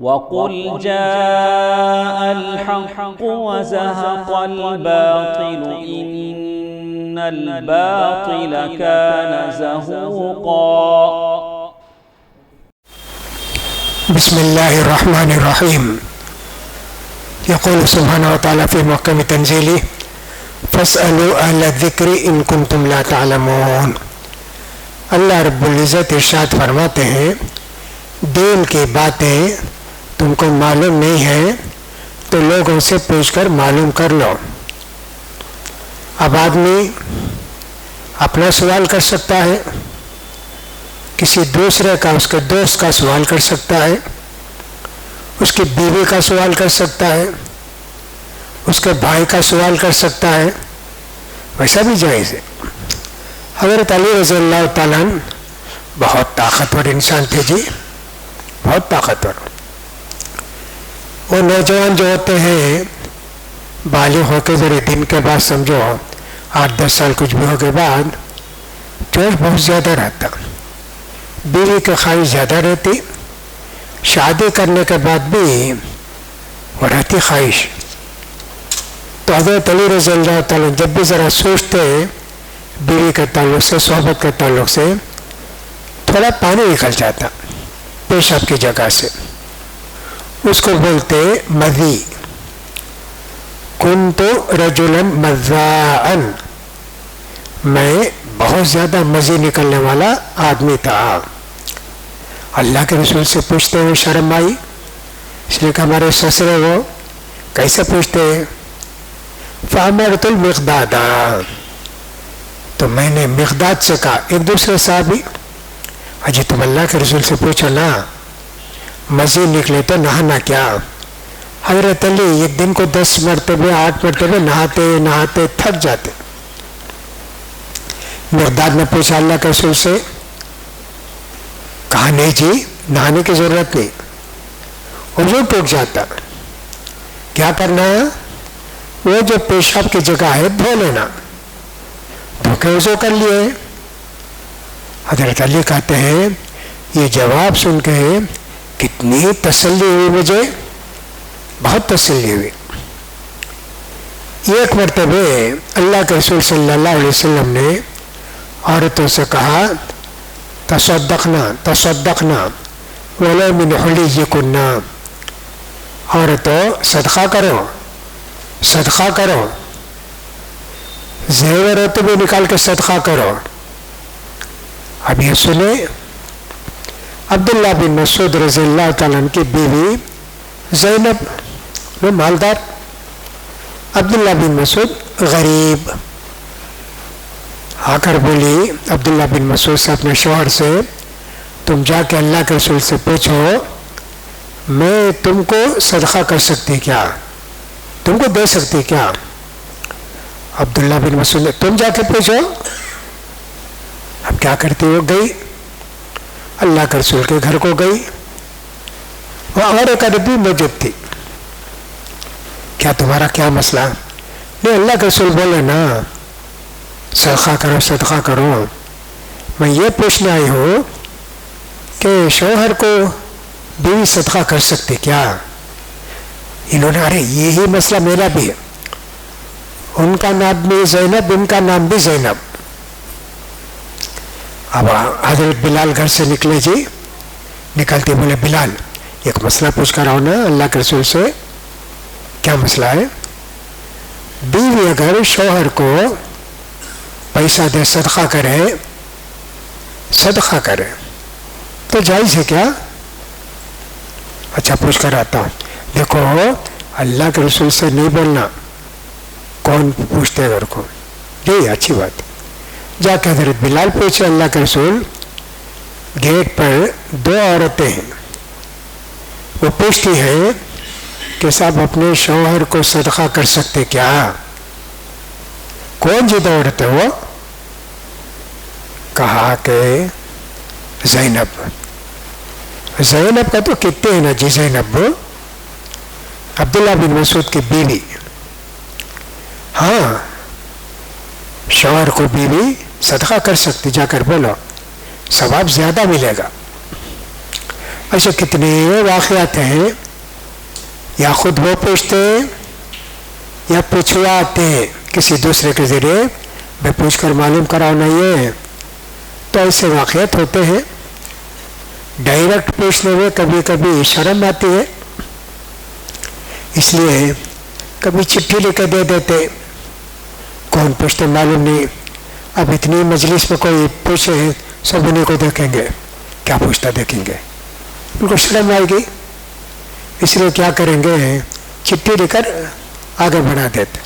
وَقُلْ جَاءَ الْحَقُّ وَزَهَقَ الْبَاطِلُ إِنَّ الْبَاطِلَ كَانَ زَهُوقًا. بسم اللہ الرحمن الرحیم. یقول سبحانہ وتعالی فی محکم تنزیلہ فاسألوا اہل الذکر ان کنتم لا تعلمون. اللہ رب العزت ارشاد فرماتے ہیں دین کی باتیں تم کو معلوم نہیں ہے تو لوگوں سے پوچھ کر معلوم کر لو. اب آدمی اپنا سوال کر سکتا ہے، کسی دوسرے کا، اس کے دوست کا سوال کر سکتا ہے، اس کی بیوی کا سوال کر سکتا ہے، اس کے بھائی کا سوال کر سکتا ہے، ویسا بھی جائز ہے. حضرت علی رضی اللہ تعالیٰ عنہ بہت طاقتور انسان تھے جی، بہت طاقتور. وہ نوجوان جو ہوتے ہیں بالغ ہو کے ذرے دن کے بعد سمجھو 8-10 سال کچھ بھی ہو کے بعد جوش بہت زیادہ رہتا، بیوی کی خواہش زیادہ رہتی، شادی کرنے کے بعد بھی وہ رہتی خواہش. تو حضرت علی رضی اللہ تعالیٰ جب بھی ذرا سوچتے بیوی کے تعلق سے، صحبت کے تعلق سے، تھوڑا پانی نکل جاتا پیشاب کی جگہ سے، اس کو بولتے مذی. کنت رجلا مذاءً، میں بہت زیادہ مزی نکلنے والا آدمی تھا. اللہ کے رسول سے پوچھتے ہوئے شرم آئی، اس لیے کہ ہمارے سسرے وہ کیسے پوچھتے ہیں. فامرت المقداد، تو میں نے مقداد سے کہا، ایک دوسرے صحابی، اجی تم اللہ کے رسول سے پوچھو نا مزید نکلے تو نہانا کیا. حضرت علی ایک دن کو 10 مرتبہ 8 مرتبہ نہاتے نہاتے تھک جاتے. مقداد نے پوچھا اللہ کے رسول سے، کہا نہیں جی نہانے کی ضرورت نہیں. وضو ٹوٹ جاتا، کیا کرنا ہے؟ وہ جو پیشاب کی جگہ ہے دھو لینا. دھو کے وضو کر لیے. حضرت علی کہتے ہیں یہ جواب سن کے کتنی تسلی ہوئی، مجھے بہت تسلی ہوئی. ایک مرتبہ اللہ کے رسول صلی اللہ علیہ وسلم نے عورتوں سے کہا تصدقنا تصدقنا ولو من حلیکن، عورتوں صدقہ کرو صدقہ کرو، زیورات بھی نکال کے صدقہ کرو. اب یہ سنیں، عبداللہ بن مسعود رضی اللہ تعالیٰ عنہ کی بیوی زینب وہ مالدار، عبداللہ بن مسعود غریب. آ کر بولی عبداللہ بن مسعود سے اپنے شوہر سے، تم جا کے اللہ کے رسول سے پوچھو میں تم کو صدقہ کر سکتی کیا، تم کو دے سکتی کیا. عبداللہ بن مسعود نے تم جا کے پوچھو. اب کیا کرتی وہ گئی، اللہ کے رسول کے گھر کو گئی. وہ اور ایک عربی موجود تھی. کیا تمہارا کیا مسئلہ؟ نہیں اللہ کے رسول بولے نا صدقہ کرو صدقہ کرو. میں یہ پوچھنے آئی ہوں کہ شوہر کو بیوی صدقہ کر سکتی کیا. انہوں نے ارے یہی مسئلہ میرا بھی ہے، ان کا نام بھی زینب، ان کا نام بھی زینب. اب حضرت بلال گھر سے نکلے جی، نکلتے بولے بلال ایک مسئلہ پوچھ کر آؤ نا اللہ کے رسول سے. کیا مسئلہ ہے؟ بیوی اگر شوہر کو پیسہ دے صدقہ کرے تو جائز ہے کیا؟ اچھا پوچھ کر آتا ہوں. دیکھو اللہ کے رسول سے نہیں بولنا، کون پوچھتے گھر کو، یہی اچھی بات. جا کے حضرت بلال پوچھے اللہ کے رسول گیٹ پر 2 عورتیں ہیں، وہ پوچھتی ہیں کہ صاحب اپنے شوہر کو صدقہ کر سکتے کیا. کون جی 2 عورتیں؟ وہ کہا کہ زینب. زینب کا تو کتنے ہیں نا جی، زینب عبداللہ بن مسعود کی بیوی. ہاں شوہر کو بیوی صدقہ کر سکتی، جا کر بولو ثواب زیادہ ملے گا. ایسے کتنے واقعات ہیں، یا خود وہ پوچھتے یا پوچھواتے کسی دوسرے کے ذریعے، میں پوچھ کر معلوم کرانا یہ، تو ایسے واقعات ہوتے ہیں۔ ڈائریکٹ پوچھنے میں کبھی کبھی شرم آتی ہے، اس لیے کبھی چٹھی لکھ کے دے دیتے، کون پوچھتے معلوم نہیں۔ اب اتنی مجلس میں کوئی پوچھے سب انہیں کو دیکھیں گے، کیا پوچھتا دیکھیں گے، ان کو شرم آئے گی، اس لیے کیا کریں گے، چٹھی لکھ کر آگے بڑھا دیتے،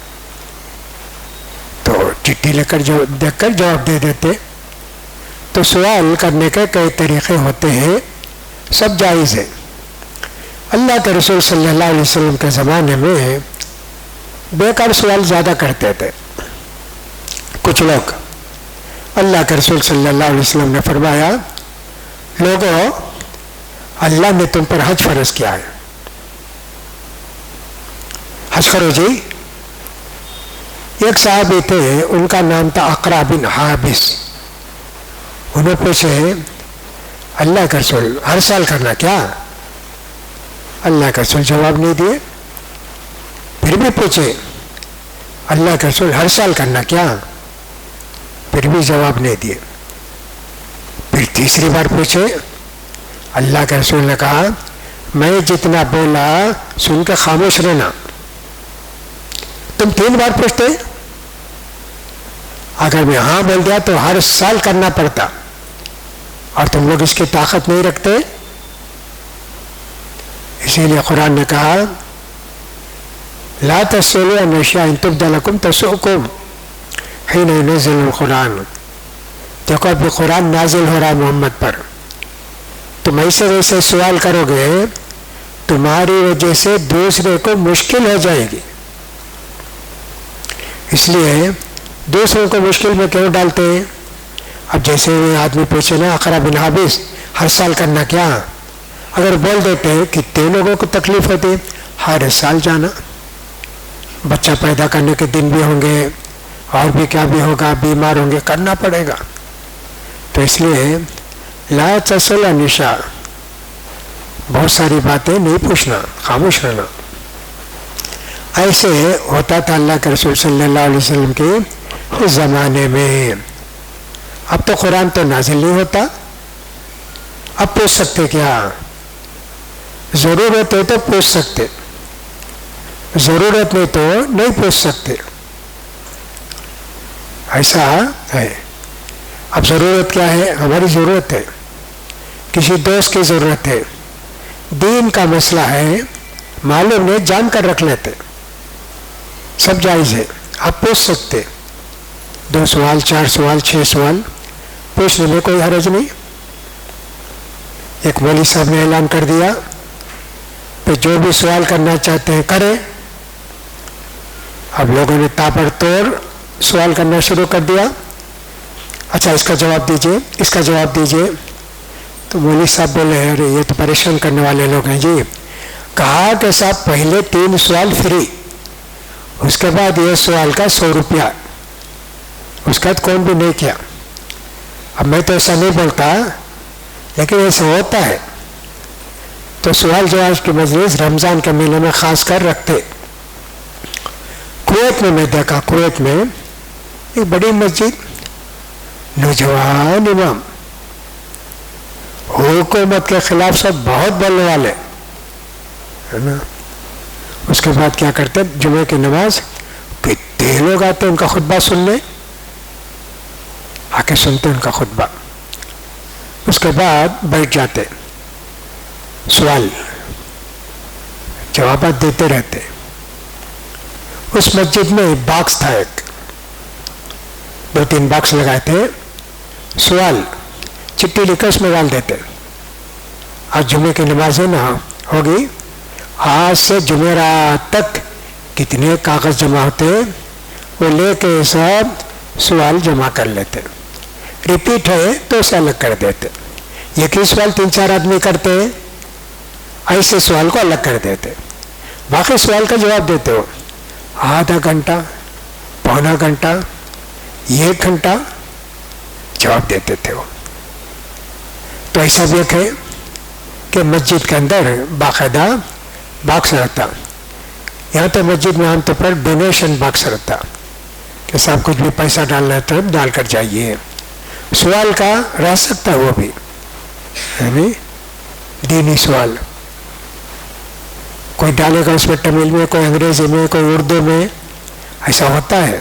تو چٹھی لکھ کر جو دیکھ کر جواب دے دیتے۔ تو سوال کرنے کے کئی طریقے ہوتے ہیں، سب جائز ہے۔ اللہ کے رسول صلی اللہ علیہ وسلم کے زمانے میں بیکار سوال زیادہ کرتے تھے کچھ لوگ۔ اللہ کے رسول صلی اللہ علیہ وسلم نے فرمایا، لوگوں اللہ نے تم پر حج فرض کیا ہے، حج کرو جی۔ ایک صحابی تھے، ان کا نام تھا اقرا بن حابس، انہوں پوچھے اللہ کے رسول ہر سال کرنا کیا؟ اللہ کے رسول جواب نہیں دیے۔ پھر بھی پوچھے اللہ کے رسول ہر سال کرنا کیا؟ پھر بھی جواب نہیں دیے۔ پھر تیسری بار پوچھے، اللہ کے رسول نے کہا میں جتنا بولا سن کے خاموش رہنا۔ تم 3 بار پوچھتے، اگر میں ہاں بول دیا تو ہر سال کرنا پڑتا، اور تم لوگ اس کی طاقت نہیں رکھتے۔ اسی لیے قرآن نے کہا لا تسألوا عن أشياء إن تبد لكم تسؤكم حين ينزل القرآن۔ دیکھو ابھی قرآن نازل ہو رہا ہے محمد پر، تم ایسے ویسے سوال کرو گے تمہاری وجہ سے دوسرے کو مشکل ہو جائے گی، اس لیے دوسروں کو مشکل میں کیوں ڈالتے ہیں؟ اب جیسے آدمی پوچھے نا اقرا بن حابس ہر سال کرنا کیا، اگر بول دیتے کتنے لوگوں کو تکلیف ہوتی، ہر سال جانا، بچہ پیدا کرنے کے دن بھی ہوں گے اور بھی کیا بھی ہوگا، بیمار ہوں گے، کرنا پڑے گا۔ تو اس لیے لا تسأل عن أشياء، بہت ساری باتیں نہیں پوچھنا، خاموش رہنا۔ ایسے ہوتا تھا اللہ کے رسول صلی اللہ علیہ وسلم کے زمانے میں۔ اب تو قرآن تو نازل نہیں ہوتا، اب پوچھ سکتے کیا؟ ضرورت ہے تو پوچھ سکتے، ضرورت نہیں تو نہیں پوچھ سکتے، ایسا ہے۔ اب ضرورت کیا ہے؟ ہماری ضرورت ہے، کسی دوست کی ضرورت ہے، دین کا مسئلہ ہے، معلوم نہیں جان کر رکھ لیتے، سب جائز ہے، آپ پوچھ سکتے، 2 سوال 4 سوال 6 سوال پوچھنے میں کوئی حرج نہیں۔ ایک مولوی صاحب نے اعلان کر دیا کہ جو بھی سوال کرنا چاہتے ہیں کریں۔ اب لوگوں نے تابڑ توڑ سوال کرنا شروع کر دیا، اچھا اس کا جواب دیجئے، اس کا جواب دیجئے۔ تو مولوی صاحب بولے ارے یہ تو پریشان کرنے والے لوگ ہیں جی۔ کہا کہ صاحب پہلے 3 سوال فری، اس کے بعد یہ سوال کا 100 روپیہ، اس کا کون بھی نہیں کیا۔ اب میں تو ایسا نہیں بولتا، لیکن ایسا ہوتا ہے۔ تو سوال جواب کی مجلس رمضان کے مہینے میں خاص کر رکھتے۔ کویت میں میں دیکھا، کویت میں ایک بڑی مسجد، نوجوان امام، حکومت کے خلاف سب بہت بولنے والے ہے نا۔ اس کے بعد کیا کرتے، جمعے کی نماز کتنے لوگ آتے ان کا خطبہ سننے، آ کے سنتے ان کا خطبہ، اس کے بعد بیٹھ جاتے، سوال جوابات دیتے رہتے۔ اس مسجد میں باکس تھا، ایک 2-3 باکس لگائے تھے، سوال چٹھی لکھ کر اس میں ڈال دیتے۔ آج جمعے کی نمازیں نہ ہوگی، آج سے جمعرات تک کتنے کاغذ جمع ہوتے، وہ لے کے سب سوال جمع کر لیتے، ریپیٹ ہے تو اسے الگ کر دیتے۔ ایک ہی سوال 3-4 آدمی کرتے، ایسے سوال کو الگ کر دیتے، باقی سوال کا جواب دیتے ہو، آدھا گھنٹہ، پونا گھنٹہ، 1 گھنٹہ جواب دیتے تھے وہ۔ تو ایسا بھی ایک ہے کہ مسجد کے اندر باقاعدہ باکس رہتا. یہاں تو مسجد میں عام طور پر ڈونیشن باکس رہتا کہ صاحب کچھ بھی پیسہ ڈالنا ہے تو ڈال کر جائیے. سوال کا رہ سکتا وہ بھی، یعنی دینی سوال کوئی ڈالے گا اس میں تمل میں، کوئی انگریزی میں، کوئی اردو میں، ایسا ہوتا ہے.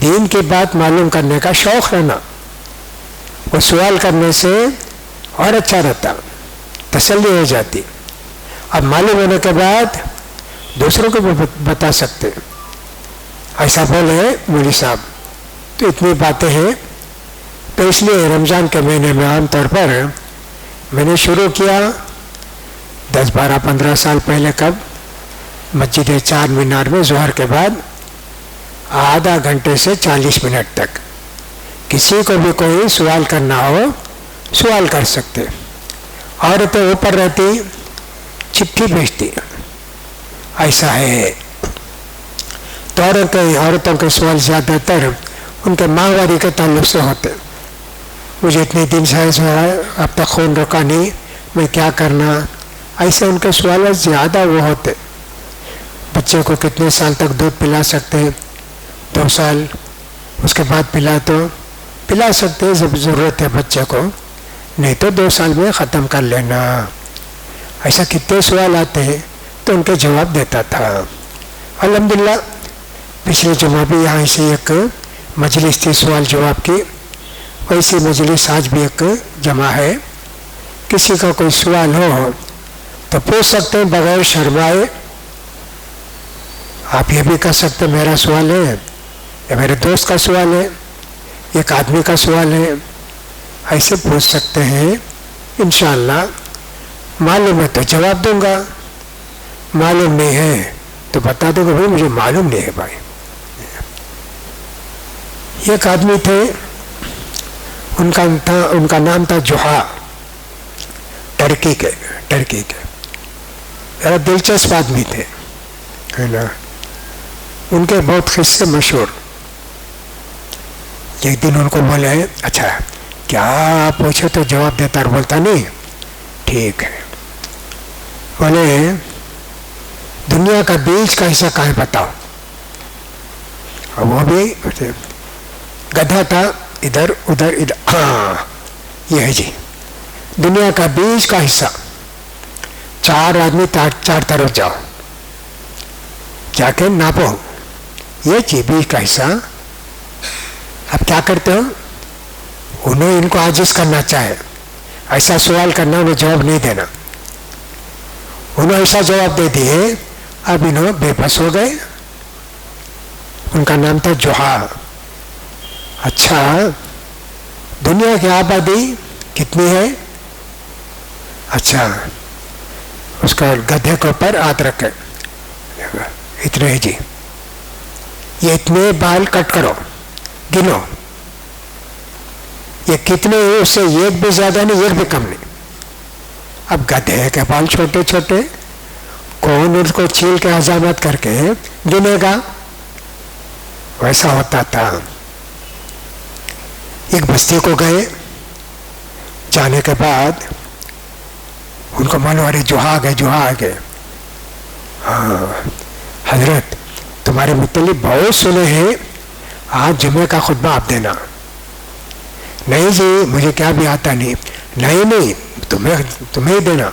دین کی بات معلوم کرنے کا شوق رہنا، وہ سوال کرنے سے اور اچھا رہتا، تسلی ہو جاتی. اب معلوم ہونے کے بعد دوسروں کو بھی بتا سکتے. ایسا بولے مولوی صاحب. تو اتنی باتیں ہیں. تو اس لیے رمضان کے مہینے میں عام طور پر میں نے شروع کیا 10 12 15 سال پہلے. کب؟ مسجد چار مینار میں ظہر کے بعد آدھا گھنٹے سے 40 منٹ تک کسی کو بھی کوئی سوال کرنا ہو سوال کر سکتے. عورتیں اوپر رہتی چٹھی بھیجتی، ایسا ہے. تو عورتوں کے سوال زیادہ تر ان کے ماہواری کے تعلق سے ہوتے. مجھے اتنے دن سے اب تک خون رکا نہیں، میں کیا کرنا، ایسے ان کے سوالات زیادہ وہ ہوتے. بچے کو کتنے سال تک دودھ پلا سکتے؟ 2 سال. اس کے بعد پلا سکتے جب ضرورت ہے بچے کو، نہیں تو 2 سال میں ختم کر لینا. ایسا کتنے سوال آتے ہیں تو ان کے جواب دیتا تھا. الحمدللہ پچھلے جمعہ بھی یہاں سے ایک مجلس تھی سوال جواب کی، ویسی مجلس آج بھی ایک جمع ہے. کسی کا کوئی سوال ہو تو پوچھ سکتے ہیں بغیر شرمائے. آپ یہ بھی کہہ سکتے میرا سوال ہے، یا میرے دوست کا سوال ہے، ایک آدمی کا سوال ہے، ایسے پوچھ سکتے ہیں. انشاءاللہ معلوم ہے تو جواب دوں گا، معلوم نہیں ہے تو بتا دوں گا بھائی مجھے معلوم نہیں ہے. بھائی ایک آدمی تھے، ان کا نام تھا جوہا، ٹرکی کے ذرا دلچسپ آدمی تھے، ہے نا. ان کے بہت قصے مشہور. ایک دن ان کو بولے اچھا کیا پوچھے تو جواب دیتا اور بولتا نہیں ٹھیک ہے. بولے دنیا کا بیج کا حصہ کہاں ہے بتاؤ. اور وہ بھی گدھا تھا، ادھر ادھر ہاں یہ ہے جی دنیا کا بیج کا حصہ. 4 آدمی 4 طرف جاؤ، جا کے ناپو یہ جی بیج کا حصہ. اب کیا کرتے ہو؟ انہیں ان کو عاجز کرنا چاہے، ایسا سوال کرنا، انہیں جواب نہیں دینا. انہوں ایسا جواب دے دیے، اب انہوں بے بس ہو گئے. ان کا نام تھا جوہا. اچھا دنیا کی آبادی کتنی ہے؟ اچھا اس کا گدھے کے اوپر ہاتھ رکھے، اتنے جی یہ اتنے بال کٹ کرو، گنو یہ کتنے ہیں، اس سے ایک بھی زیادہ نہیں ایک بھی کم نہیں. اب گدھے کے بال چھوٹے چھوٹے، کون ان کو چھیل کے حجامت کر کے گنے گا؟ ویسا ہوتا تھا. ایک بستی کو گئے، جانے کے بعد ان کو معلوم ارے جوہا آ گئے. ہاں حضرت تمہارے متعلق بہت سنے ہیں، آج جمعے کا خطبہ آپ دینا. نہیں جی مجھے کیا بھی آتا نہیں. نہیں تمہیں ہی دینا.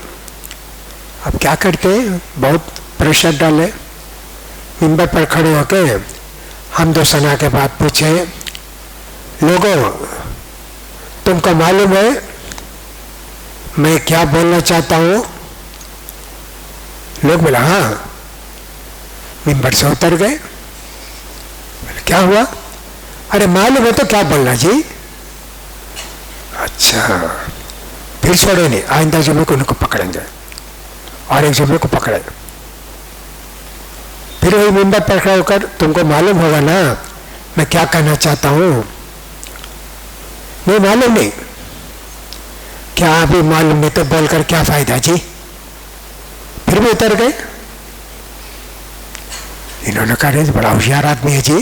اب کیا کرتے؟ بہت پریشر ڈالے. منبر پر کھڑے ہو کے حمد و ثنا کے بعد پوچھے لوگوں تم کو معلوم ہے میں کیا بولنا چاہتا ہوں؟ لوگ بولا ہاں. منبر سے اتر گئے. کیا ہوا؟ ارے معلوم ہے تو کیا بولنا جی. اچھا پھر چھوڑے نہیں، آئندہ جمعے کو ان کو پکڑیں گے. اور ایک جمعے کو پکڑے، پھر وہی منبر پر کھڑا ہو کر تم کو معلوم ہوگا نا میں کیا کہنا چاہتا ہوں. نہیں معلوم نہیں. کیا ابھی معلوم نہیں تو بول کر کیا فائدہ جی. پھر بھی اتر گئے. انہوں نے کہا بڑا ہوشیار آدمی ہے جی،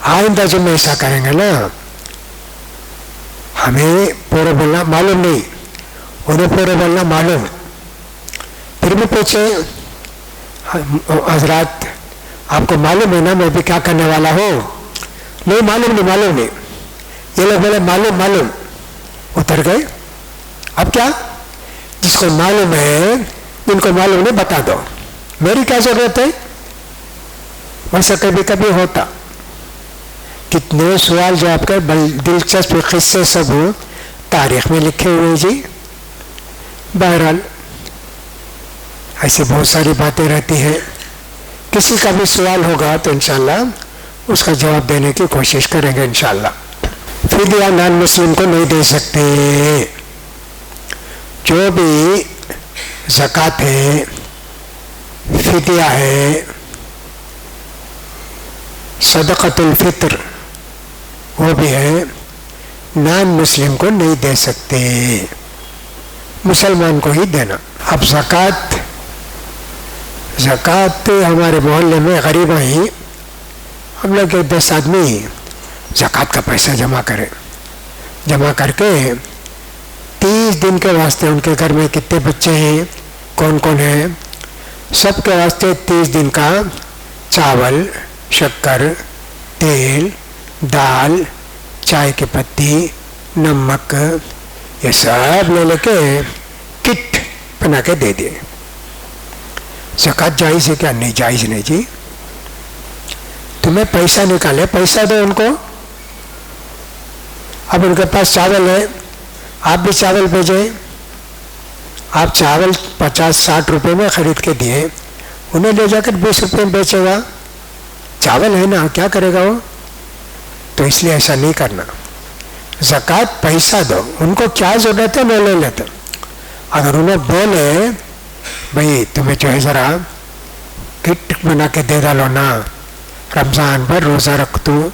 آئندہ جب میں ایسا کریں گے نا ہمیں پورا بولنا معلوم نہیں. انہیں پورے بولنا معلوم. پھر بھی پوچھے حضرات آپ کو معلوم ہے نا میں بھی کیا کرنے والا ہوں؟ نہیں معلوم نہیں. یہ لوگ بولے معلوم. اتر گئے. اب کیا؟ جس کو معلوم ہے جن کو معلوم نہیں بتا دو، میری کیا ضرورت ہے؟ ویسا کبھی کبھی ہوتا. کتنے سوال جواب کر دلچسپ قصے سب تاریخ میں لکھے ہوئے جی. بہرحال ایسی بہت ساری باتیں رہتی ہیں. کسی کا بھی سوال ہوگا تو انشاءاللہ اس کا جواب دینے کی کوشش کریں گے انشاءاللہ. فدیہ نان مسلم کو نہیں دے سکتے. جو بھی زکوٰۃ ہے، فدیہ ہے، صدقۃ الفطر وہ بھی ہے، نان مسلم کو نہیں دے سکتے، مسلمان کو ہی دینا. اب زکوٰۃ ہمارے محلے میں غریب ہی ہم لوگ 10 آدمی زکوٰۃ کا پیسہ جمع کر کے 30 دن کے واسطے، ان کے گھر میں کتنے بچے ہیں، کون کون ہیں، سب کے واسطے 30 دن کا چاول، شکر، تیل، دال، چائے کی پتی، نمک، یہ سب لے کے کٹ بنا کے دے دیے. زکوٰۃ جائز ہے کیا؟ نہیں جائز نہیں جی. تمہیں پیسہ نکالے، پیسہ دو ان کو. اب ان کے پاس چاول ہے، آپ بھی چاول بھیجیں. آپ چاول 50-60 روپے میں خرید کے دیے، انہیں لے جا کر 20 روپے میں بیچے گا. چاول ہے نا، کیا کرے گا وہ؟ تو اس لیے ایسا نہیں کرنا. زکوٰۃ پیسہ دو، ان کو کیا ضرورت ہے میں لے لیتا. اگر انہیں بولے بھائی تمہیں جو ہے ذرا کٹ بنا کے دے ڈالو نا، رمضان پر روزہ رکھتا ہوں،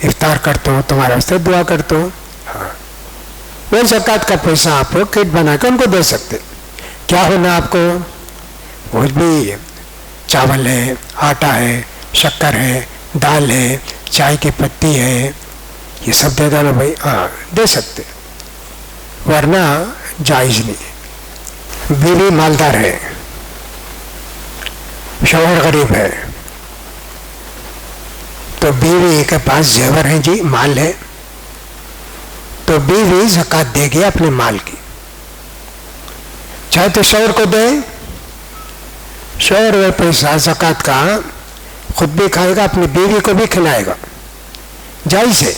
افطار کرتا ہوں، تمہارے واسطے دعا کرتا ہوں، ہاں وہ زکوٰۃ کا پیسہ آپ کٹ بنا کے ان کو دے سکتے. کیا ہونا آپ کو؟ وہ بھی چاول ہے، آٹا ہے، شکر ہے، دال ہے، چائے کی پتی ہے، یہ سب دے ڈالو بھائی. ہاں دے سکتے، ورنہ جائز نہیں. بیوی مالدار ہے، شوہر غریب ہے، تو بیوی کے پاس زیور ہیں جی، مال ہے، تو بیوی زکوٰۃ دے گی اپنے مال کی. چاہے تو شوہر کو دے، شوہر وہ پیسہ زکوٰۃ کا خود بھی کھائے گا، اپنی بیوی کو بھی کھلائے گا، جائز ہے.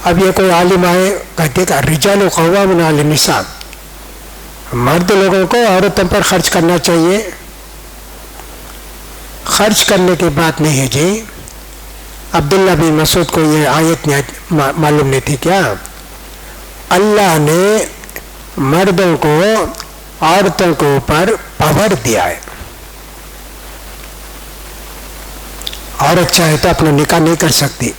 اب یہ کوئی عالم آئے کہتے کہ الرجال قوامون علی النساء، مرد لوگوں کو عورتوں پر خرچ کرنا چاہیے. خرچ کرنے کی بات نہیں ہے جی. عبداللہ بن مسعود کو یہ آیت معلوم نہیں تھی کیا؟ اللہ نے مردوں کو عورتوں کے اوپر پاور دیا ہے. عورت چاہے تو اپنا نکاح نہیں کر سکتی،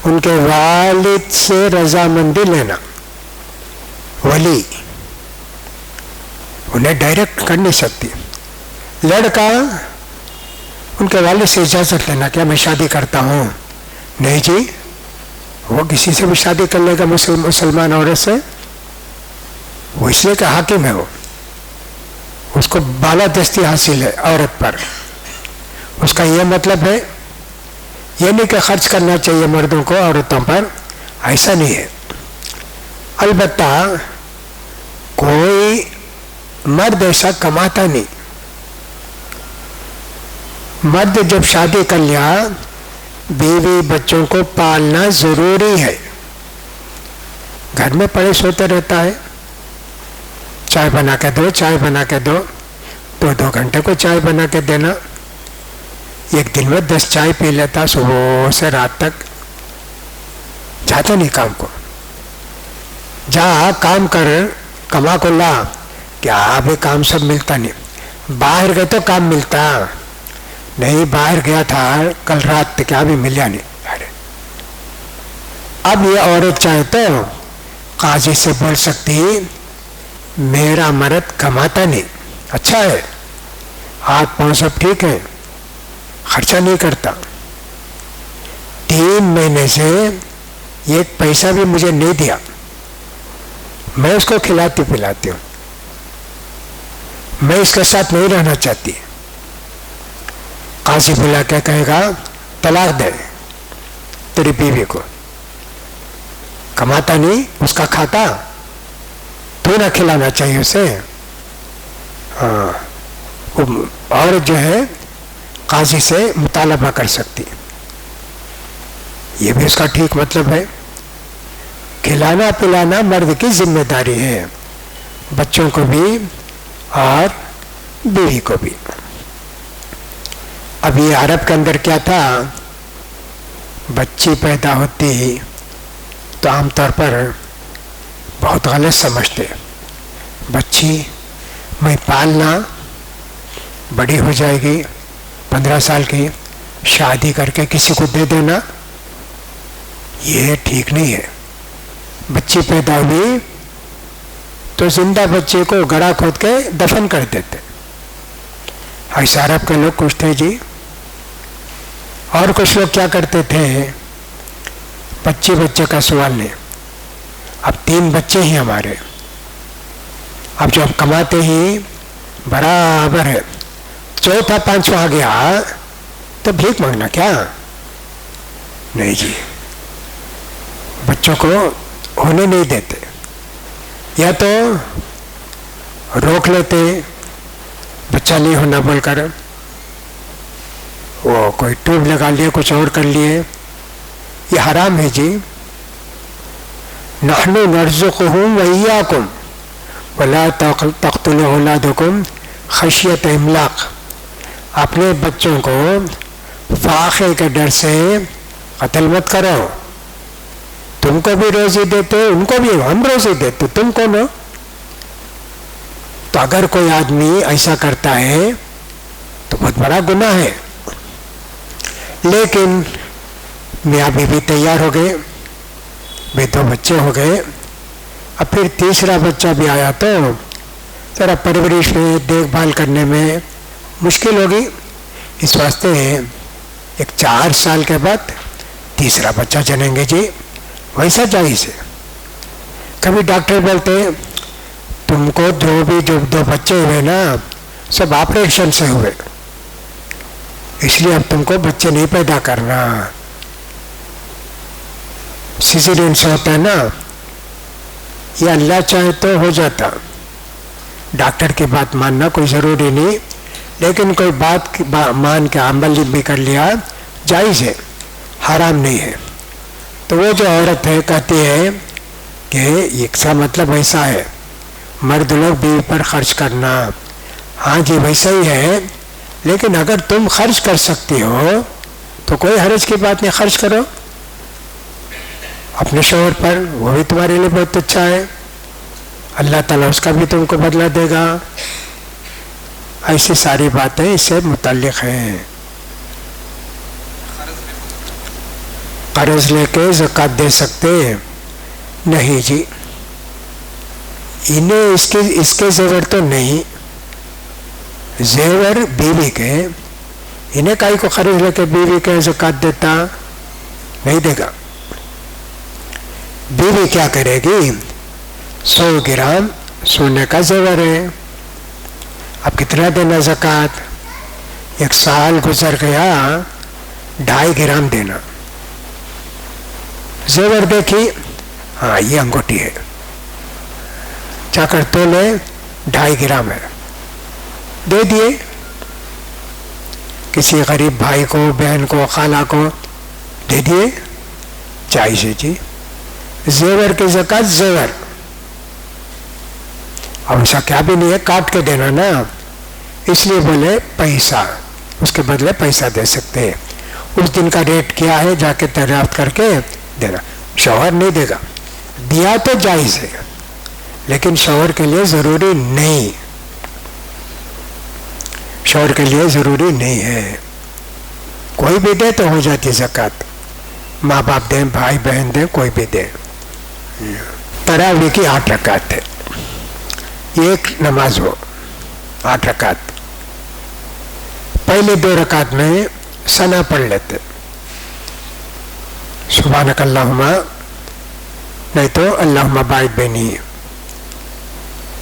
ان کے والد سے رضامندی لینا، ولی انہیں ڈائریکٹ کر نہیں سکتی. لڑکا ان کے والد سے اجازت لینا، کیا میں شادی کرتا ہوں؟ نہیں جی، وہ کسی سے بھی شادی کر لے گا مسلمان عورت سے، وہ اس لیے کہ حاکم ہے، وہ اس کو بالادستی حاصل ہے عورت پر. اس کا یہ مطلب ہے یہ نہیں کہ خرچ کرنا چاہیے مردوں کو عورتوں پر، ایسا نہیں ہے. البتہ کوئی مرد ایسا کماتا نہیں. مرد جب شادی کر لیا، بیوی بچوں کو پالنا ضروری ہے. گھر میں پڑے سوتے رہتا ہے، چائے بنا کے دو، چائے بنا کے دو، 2 گھنٹے کو چائے بنا کے دینا. ایک دن میں 10 چائے پی لیتا، صبح سے رات تک. جاتا نہیں کام کو، جا کام کر، کما کو لا. کیا ابھی کام سب ملتا نہیں. باہر گئے تو کام ملتا نہیں، باہر گیا تھا کل رات کیا بھی ملیا نہیں. اب یہ عورت چاہے تو قاضی سے بول سکتی میرا مرد کماتا نہیں، اچھا ہے، ہاتھ پاؤں سب ٹھیک ہے، خرچہ نہیں کرتا، 3 مہینے سے ایک پیسہ بھی مجھے نہیں دیا، میں اس کو کھلاتی پلاتی ہوں، میں اس کے ساتھ نہیں رہنا چاہتی، قاضی بلا کے کہے گا طلاق دے تیری بیوی کو، کماتا نہیں اس کا کھاتا، تو نہ کھلانا چاہیے اسے. ہاں، عورت جو ہے قاضی سے مطالبہ کر سکتی، یہ بھی اس کا ٹھیک مطلب ہے. کھلانا پلانا مرد کی ذمہ داری ہے، بچوں کو بھی اور بیوی کو بھی. اب یہ عرب کے اندر کیا تھا، بچی پیدا ہوتی تو عام طور پر بہت غلط سمجھتے، بچی میں پالنا، بڑی ہو جائے گی 15 سال کی، شادی کر کے کسی کو دے دینا، یہ ٹھیک نہیں ہے. بچی پیدا ہوئی تو زندہ بچے کو گڑھا کھود کے دفن کر دیتے. ایسا عرب کے لوگ کچھ تھے جی. اور کچھ لوگ کیا کرتے تھے، بچے کا سوال نہیں، اب 3 بچے ہیں ہمارے، اب جو ہم کماتے ہی برابر ہے، چوتھا 5واں آ گیا تو بھیک مانگنا کیا؟ نہیں جی، بچوں کو ہونے نہیں دیتے، یا تو روک لیتے بچہ نہیں ہونا بول کر، وہ کوئی ٹیوب لگا لیے، کچھ اور کر لیے، یہ حرام ہے جی. نحن نرزقهم وإياكم ولا تقتلوا أولادكم خشیت املاق. اپنے بچوں کو فاقے کے ڈر سے قتل مت کرو، تم کو بھی روزی دیتے، ان کو بھی ہم روزی دیتے، تم کون ہو؟ تو اگر کوئی آدمی ایسا کرتا ہے تو بہت بڑا گناہ ہے. لیکن میاں بیوی تیار ہو گئے، 2 بچے ہو گئے، اب پھر تیسرا بچہ بھی آیا تو ذرا پرورش میں دیکھ بھال کرنے میں مشکل ہوگی، اس واسطے 4 سال کے بعد تیسرا بچہ جنیں گے جی، ویسا جائز ہے. کبھی ڈاکٹر بولتے تم کو جو 2 بچے ہوئے نا سب آپریشن سے ہوئے، اس لیے اب تم کو بچے نہیں پیدا کرنا. سیزرین سے ہوتا ہے نا، یہ اللہ چاہے تو ہو جاتا، ڈاکٹر کی بات ماننا کوئی ضروری نہیں، لیکن کوئی بات مان کے عمل بھی کر لیا جائز ہے، حرام نہیں ہے. تو وہ جو عورت ہے کہتی ہے کہ اس کا مطلب ایسا ہے مرد لوگ بیوی پر خرچ کرنا، ہاں جی ویسا ہی ہے، لیکن اگر تم خرچ کر سکتی ہو تو کوئی حرج کی بات نہیں، خرچ کرو اپنے شوہر پر، وہ بھی تمہارے لیے بہت اچھا ہے، اللہ تعالیٰ اس کا بھی تم کو بدلہ دے گا. ایسی ساری باتیں اس سے متعلق ہیں. قرض لے کے زکوٰۃ دے سکتے نہیں جی، انہیں اس کے زیور تو نہیں، زیور بیوی کے، انہیں کائی کو قرض لے کے بیوی کے زکوٰۃ دیتا نہیں دے گا. بیوی کیا کرے گی، 100 گرام سونے کا زیور ہے، اب کتنا دینا زکوٰۃ؟ 1 سال گزر گیا 2.5 گرام دینا. زیور دیکھی، ہاں یہ انگوٹھی ہے، جا کر تولے 2.5 گرام ہے، دے دیے کسی غریب بھائی کو، بہن کو، خالہ کو دے دیے، جائز ہے جی. زیور کی زکوٰۃ زیور، اب ایسا کیا بھی نہیں ہے کاٹ کے دینا نا، اس لیے بولے پیسہ، اس کے بدلے پیسہ دے سکتے ہیں. اس دن کا ریٹ کیا ہے جا کے دریافت کر کے دینا. شوہر نہیں دے گا، دیا تو جائز ہے لیکن شوہر کے لیے ضروری نہیں، شوہر کے لیے ضروری نہیں ہے. کوئی بھی دے تو ہو جاتی زکوٰۃ، ماں باپ دیں، بھائی بہن دیں، کوئی بھی دے. تراویح کی 8 رکعت ہے، ایک نماز ہو 8 رکعت. پہلے 2 رکعت میں ثنا پڑھ لیتے، سبحانک اللہم، نہیں تو اللہم باعث بینی،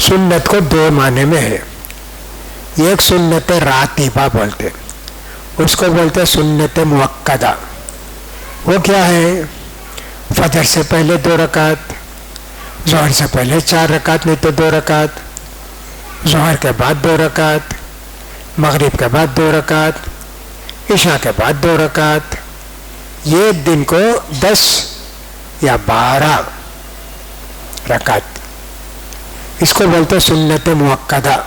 سنت کو دو معنی میں ہے. ایک سنت راتبہ بولتے، اس کو بولتے سنت موقدہ. وہ کیا ہے؟ فجر سے پہلے 2 رکعت، ظہر سے پہلے 4 رکعت نہیں تو 2 رکعت، ظہر کے بعد 2 رکعت، مغرب کے بعد 2 رکعت، عشاء کے بعد 2 رکعت. یہ دن کو 10 یا 12 رکعت، اس کو بولتے سنت موقدہ.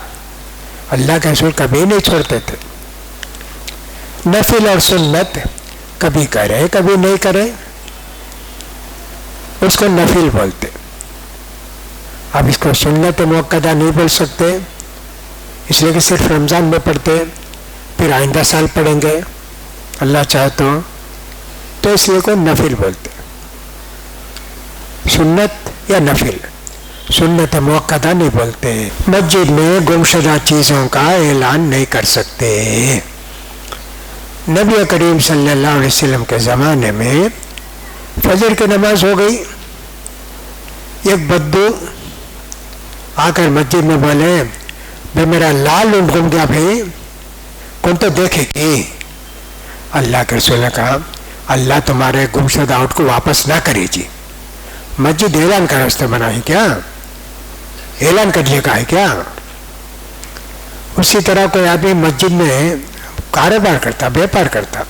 اللہ کے رسول کبھی نہیں چھوڑتے تھے. نفل اور سنت کبھی کرے کبھی نہیں کرے، اس کو نفل بولتے. اب اس کو سنت موقدہ نہیں بول سکتے، اس لیے کہ صرف رمضان میں پڑھتے، پھر آئندہ سال پڑھیں گے اللہ چاہے تو اس لیے کو نفل بولتے. سنت یا نفل، سنت موقدہ نہیں بولتے. مسجد میں گمشدہ چیزوں کا اعلان نہیں کر سکتے. نبی کریم صلی اللہ علیہ وسلم کے زمانے میں فجر کی نماز ہو گئی، ایک بدو آ کر مسجد میں بولے بھائی میرا لال اونٹ گم گیا، بھائی کون تو دیکھے گی. اللہ کے رسول نے کہا اللہ تمہارے گمشدہ اونٹ کو واپس نہ کرے جی. مسجد اعلان کا راستہ بنا ہے کیا؟ اعلان کرنے کا ہے کیا؟ اسی طرح کوئی آدمی مسجد میں کاروبار کرتا، بیپار کرتا،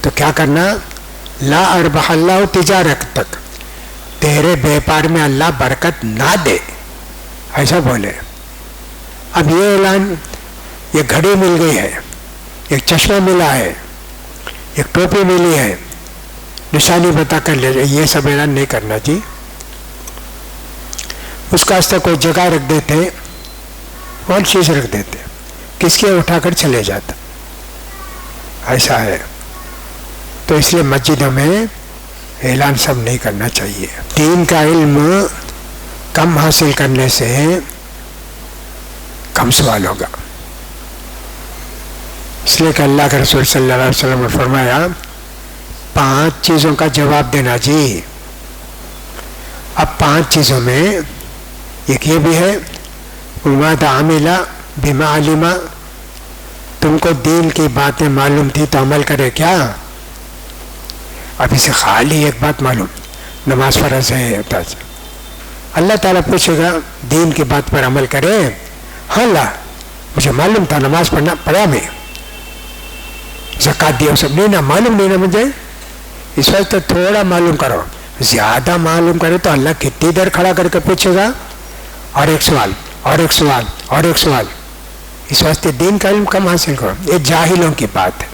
تو کیا کرنا؟ لا اربح اللہ تجارت تک، تیرے بیپار میں اللہ برکت نہ دے، ایسا بولے. اب یہ اعلان، یہ گھڑی مل گئی ہے، ایک چشمہ ملا ہے، ایک ٹوپی ملی ہے، نشانی بتا کر لے جائے، یہ سب اعلان نہیں کرنا جی. اس کا واسطے کوئی جگہ رکھ دیتے اور چیز رکھ دیتے، کس کے اٹھا کر چلے جاتا، ایسا ہے. تو اس لیے مسجدوں میں اعلان سب نہیں کرنا چاہیے. دین کا علم کم حاصل کرنے سے کم سوال ہوگا. اس لیے کہ اللہ کے رسول صلی اللہ علیہ وسلم نے فرمایا 5 چیزوں کا جواب دینا جی. اب 5 چیزوں میں ایک یہ بھی ہے وَمَا عَمِلَ بِمَا عَلِمَ، تم کو دین کی باتیں معلوم تھی تو عمل کرے کیا؟ اب اسے خالی ایک بات معلوم، نماز فرض ہے، اللہ تعالیٰ پوچھے گا دین کی بات پر عمل کرے؟ ہاں اللہ مجھے معلوم تھا نماز پڑھا میں، زکوٰۃ دیا سب نہیں نا معلوم نہیں نا مجھے، اس وقت تھوڑا معلوم کرو. زیادہ معلوم کرے تو اللہ کتنی دیر کھڑا کر کے پوچھے گا، اور ایک سوال اور ایک سوال اور ایک سوال. اس واسطے دین کا علم کم حاصل کرو. یہ جاہلوں کی بات ہے،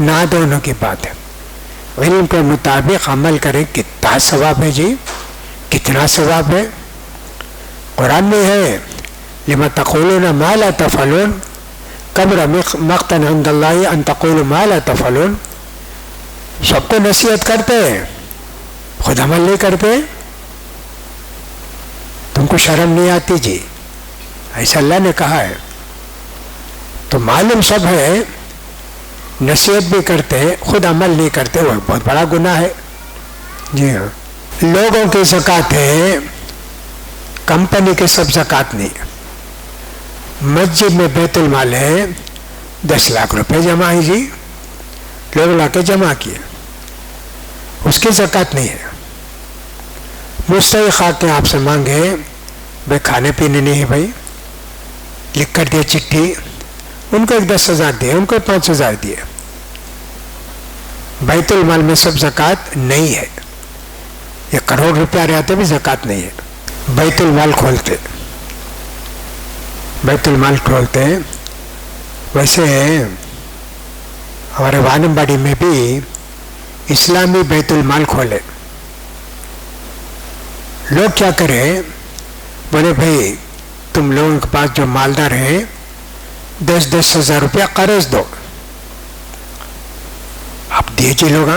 نادانوں کی بات ہے. علم کے مطابق عمل کریں، کتنا ثواب ہے جی، کتنا ثواب ہے. قرآن میں ہے لما تقولون ما لا تفعلون کبر مقتا عند اللہ ان تقولوا ما لا تفعلون. سب کو نصیحت کرتے خود عمل نہیں کرتے، تم کو شرم نہیں آتی جی، ایسا اللہ نے کہا ہے. تو معلوم سب ہے، نصیحت بھی کرتے خود عمل نہیں کرتے، وہ بہت بڑا گناہ ہے. جی ہاں، لوگوں کی زکوٰۃ ہے، کمپنی کے سب زکوٰۃ نہیں. مسجد میں بیت المال ہے، 10 لاکھ روپے جمع ہے جی، لوگ لا کے جمع کیے، اس کی زکوٰۃ نہیں ہے. مستحق آ کے آپ سے مانگے بھائی کھانے پینے نہیں ہے، بھائی لکھ کر دیا چٹھی، ان کو 10,000 دیے، ان کو 5,000 دیے. بیت المال میں سب زکوٰۃ نہیں ہے. یہ کروڑ روپیہ رہتے بھی زکوٰۃ نہیں ہے. بیت المال کھولتے، بیت المال کھولتے. ویسے ہمارے وانم باڑی میں بھی اسلامی بیت المال کھولے. لوگ کیا کریں، بولے بھائی تم لوگوں کے پاس جو مالدار ہیں 10,000 روپیہ قرض دو. آپ دیجیے لوگ،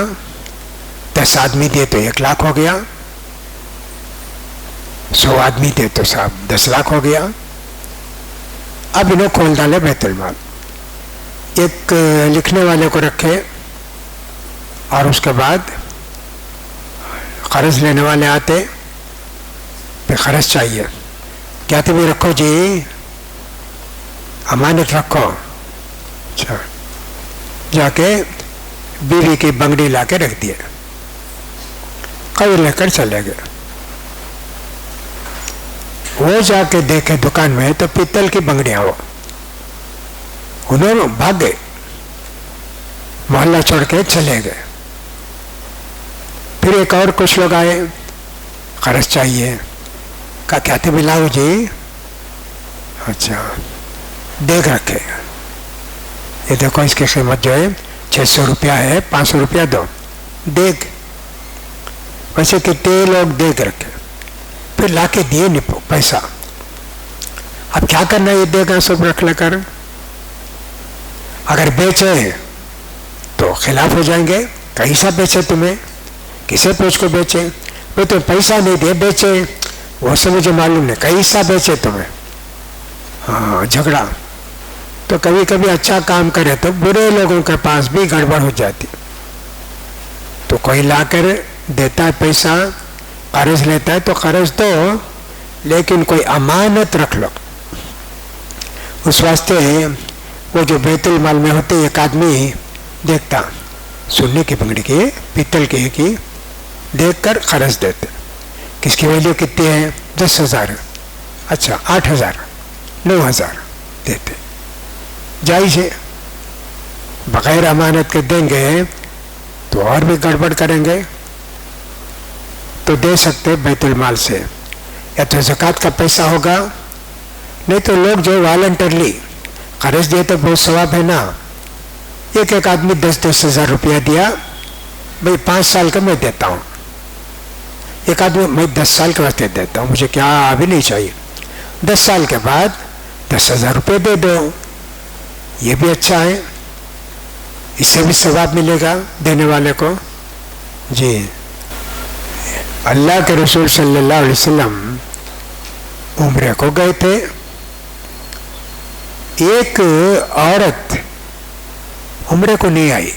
10 آدمی دے تو 1 لاکھ ہو گیا، 100 آدمی دے تو 10 لاکھ ہو گیا. اب انہوں کھول ڈالے بیت المال. ایک لکھنے والے کو رکھے اور اس کے بعد قرض لینے والے آتے، پھر قرض چاہیے کہتے بھی رکھو جی، امانت رکھو. اچھا، جا کے بیوی کی بنگڑی لا کے رکھ دیے، قبر لے کر چلے گئے. وہ جا کے دیکھے دکان میں تو پیتل کی بنگڑیاں ہو. انہوں بھاگ گئے، محلہ چھوڑ کے چلے گئے. پھر ایک اور کچھ لوگ آئے، قرض چاہیے. کہا کہتے بھی لاؤ جی. اچھا، دیکھ رکھے، یہ دیکھو اس کی قیمت جو ہے 600 روپیہ ہے، 500 روپیہ دو. دیکھ، ویسے کتنے لوگ دیکھ رکھے. پھر لا کے دیے نہیں پیسہ. اب کیا کرنا، یہ دے گا سب رکھ لے کر. اگر بیچے تو خلاف ہو جائیں گے، کیسا بیچے تمہیں، کسے پوچھ کو بیچے. وہ تو پیسہ نہیں دے بیچے، وہ سے مجھے معلوم نہیں کیسا بیچے تمہیں. ہاں، جھگڑا. تو کبھی کبھی اچھا کام کرے تو برے لوگوں کے پاس بھی گڑبڑ ہو جاتی. تو کوئی لا کر دیتا ہے پیسہ، قرض لیتا ہے تو قرض دو، لیکن کوئی امانت رکھ لو. اس واسطے وہ جو بیت المال میں ہوتے، ایک آدمی دیکھتا، سننے کی بنگڑی کی، پیتل کی دیکھ کر قرض دیتے. کس کی ویلیو کتنی ہے؟ 10,000. اچھا، 8,000 9,000 دیتے. جائز ہے. بغیر امانت کے دیں گے تو اور بھی گڑبڑ کریں گے. تو دے سکتے بیت المال سے، یا تو زکوٰۃ کا پیسہ ہوگا، نہیں تو لوگ جو والنٹرلی قرض دیے تو بہت ثواب ہے نا. ایک آدمی 10,000 روپیہ دیا، بھائی 5 سال کا میں دیتا ہوں. ایک آدمی میں 10 سال کے واسطے دیتا ہوں، مجھے کیا ابھی نہیں چاہیے. 10 سال کے بعد 10,000 روپے دے دو، یہ بھی اچھا ہے، اس سے بھی ثواب ملے گا دینے والے کو. جی، اللہ کے رسول صلی اللہ علیہ وسلم عمرے کو گئے تھے. ایک عورت عمرے کو نہیں آئی.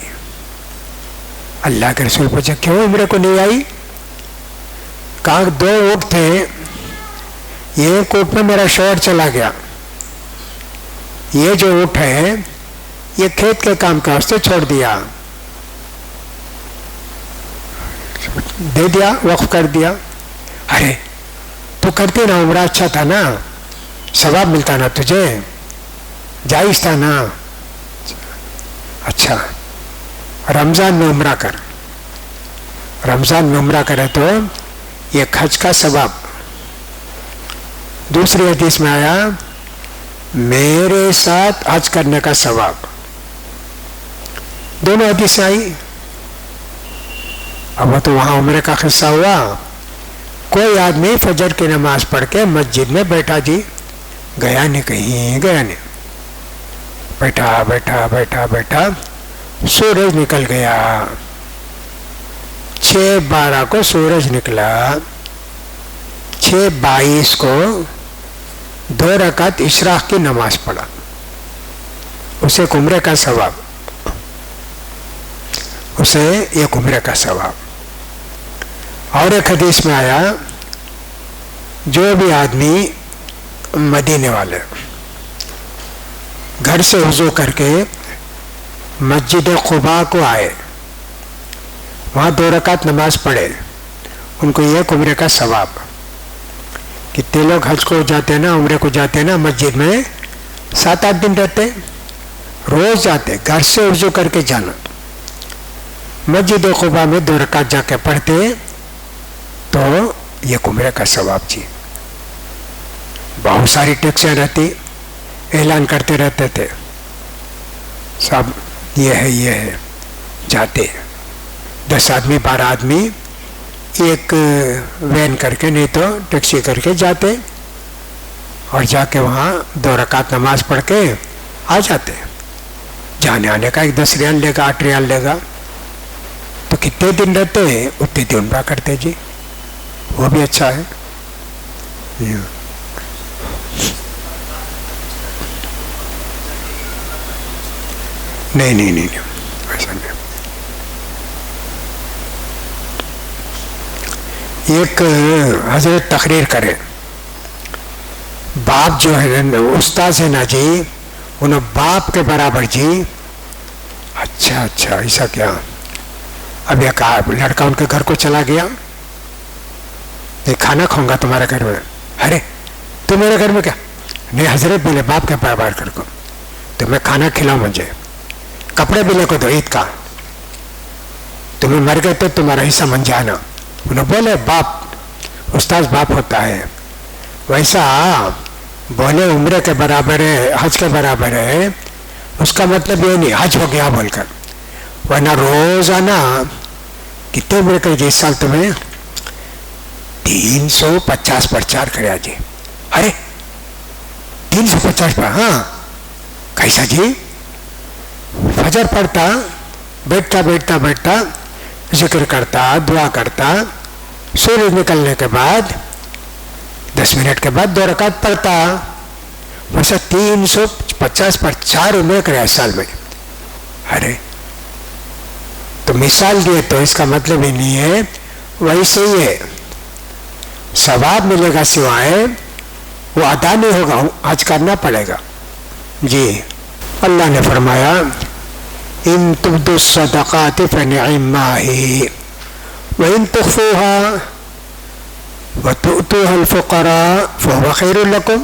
اللہ کے رسول پوچھا کیوں عمرے کو نہیں آئی؟ کہا 2 اونٹ تھے، ایک اونٹ میں میرا شوہر چلا گیا، یہ جو اونٹ ہے یہ کھیت کے کام کے واسطے چھوڑ دیا، دے دیا، وقف کر دیا. ارے تو کرتی نا عمرہ، اچھا تھا نا، ثواب ملتا نا تجھے، جائز تھا نا. اچھا، رمضان میں عمرہ کر. رمضان میں عمرہ کرے تو یہ حج کا ثواب. دوسری حدیث میں آیا میرے ساتھ حج کرنے کا ثواب. دونوں حدیثیں آئی. اب وہ تو وہاں عمرے کا قصہ ہوا. کوئی آدمی فجر کی نماز پڑھ کے مسجد میں بیٹھا جی، گیا نہیں کہیں، گیا نہیں، بیٹھا بیٹھا بیٹھا بیٹھا، سورج نکل گیا. 6:12 کو سورج نکلا. 6:22 کو 2 رکعت اشراق کی نماز پڑھا، اسے عمرے کا ثواب، اسے ایک عمرے کا ثواب. اور ایک حدیث میں آیا جو بھی آدمی مدینے والے گھر سے وضو کر کے مسجد قباء کو آئے، وہاں 2 رکعت نماز پڑھے، ان کو ایک عمرے کا ثواب. کتنے لوگ حج کو جاتے ہیں نا، عمرے کو جاتے ہیں نا، مسجد میں 7-8 دن رہتے، روز جاتے، گھر سے وضو کر کے جانا، مسجد قباء میں 2 رکعت جا کے پڑھتے تو یہ عمرے کا ثواب. جی، بہت ساری ٹیکسیاں رہتی، اعلان کرتے رہتے تھے سب یہ ہے، جاتے 10 آدمی 12 آدمی ایک وین کر کے، نہیں تو ٹیکسی کر کے جاتے، اور جا کے وہاں 2 رکعت نماز پڑھ کے آ جاتے. جانے آنے کا 10 ریال لے گا، 8 ریال لے گا. تو کتنے دن رہتے ہیں اتنے دن عمرہ کرتے. جی، وہ بھی اچھا ہے. نہیں ایسا نہیں. ایک حضرت تقریر کرے باپ جو ہے استاد ہے نا جی، انہوں باپ کے برابر جی. اچھا اچھا ایسا کیا. اب یہ کہا لڑکا ان کے گھر کو چلا گیا، یہ کھانا کھاؤں گا تمہارے گھر میں. ارے تو میرے گھر میں کیا؟ نہیں حضرت بولے باپ کے برابر کر کو تمہیں کھانا کھلاؤ، مجھے کپڑے بھی لے کو دو عید کا، تمہیں مر گئے تو تمہارا حصہ من جانا. انہوں بولے باپ استاذ باپ ہوتا ہے. ویسا بولے عمرے کے برابر ہے، حج کے برابر ہے، اس کا مطلب یہ نہیں حج ہو گیا بول کر. ورنہ روزانہ کتنے عمرے کا جی اس سال تمہیں 350 پرچار کریا جی. ارے 350 پر؟ ہاں. کیسا جی؟ فجر پڑھتا، بیٹھتا بیٹھتا بیٹھتا ذکر کرتا، دعا کرتا، سورج نکلنے کے بعد 10 منٹ کے بعد 2 رکعت پڑھتا. ویسا 350 پر 4 عمرے کرے سال میں. ارے تو مثال دیے تو اس کا مطلب ہی نہیں ہے ویسے ہی ہے، ثواب ملے گا سوائے وہ ادا نہیں ہوگا، حج کرنا پڑے گا جی. اللہ نے فرمایا ان تبدوا الصدقات فنعما هي وان تخفوها وتؤتوها الفقراء فهو خير لكم.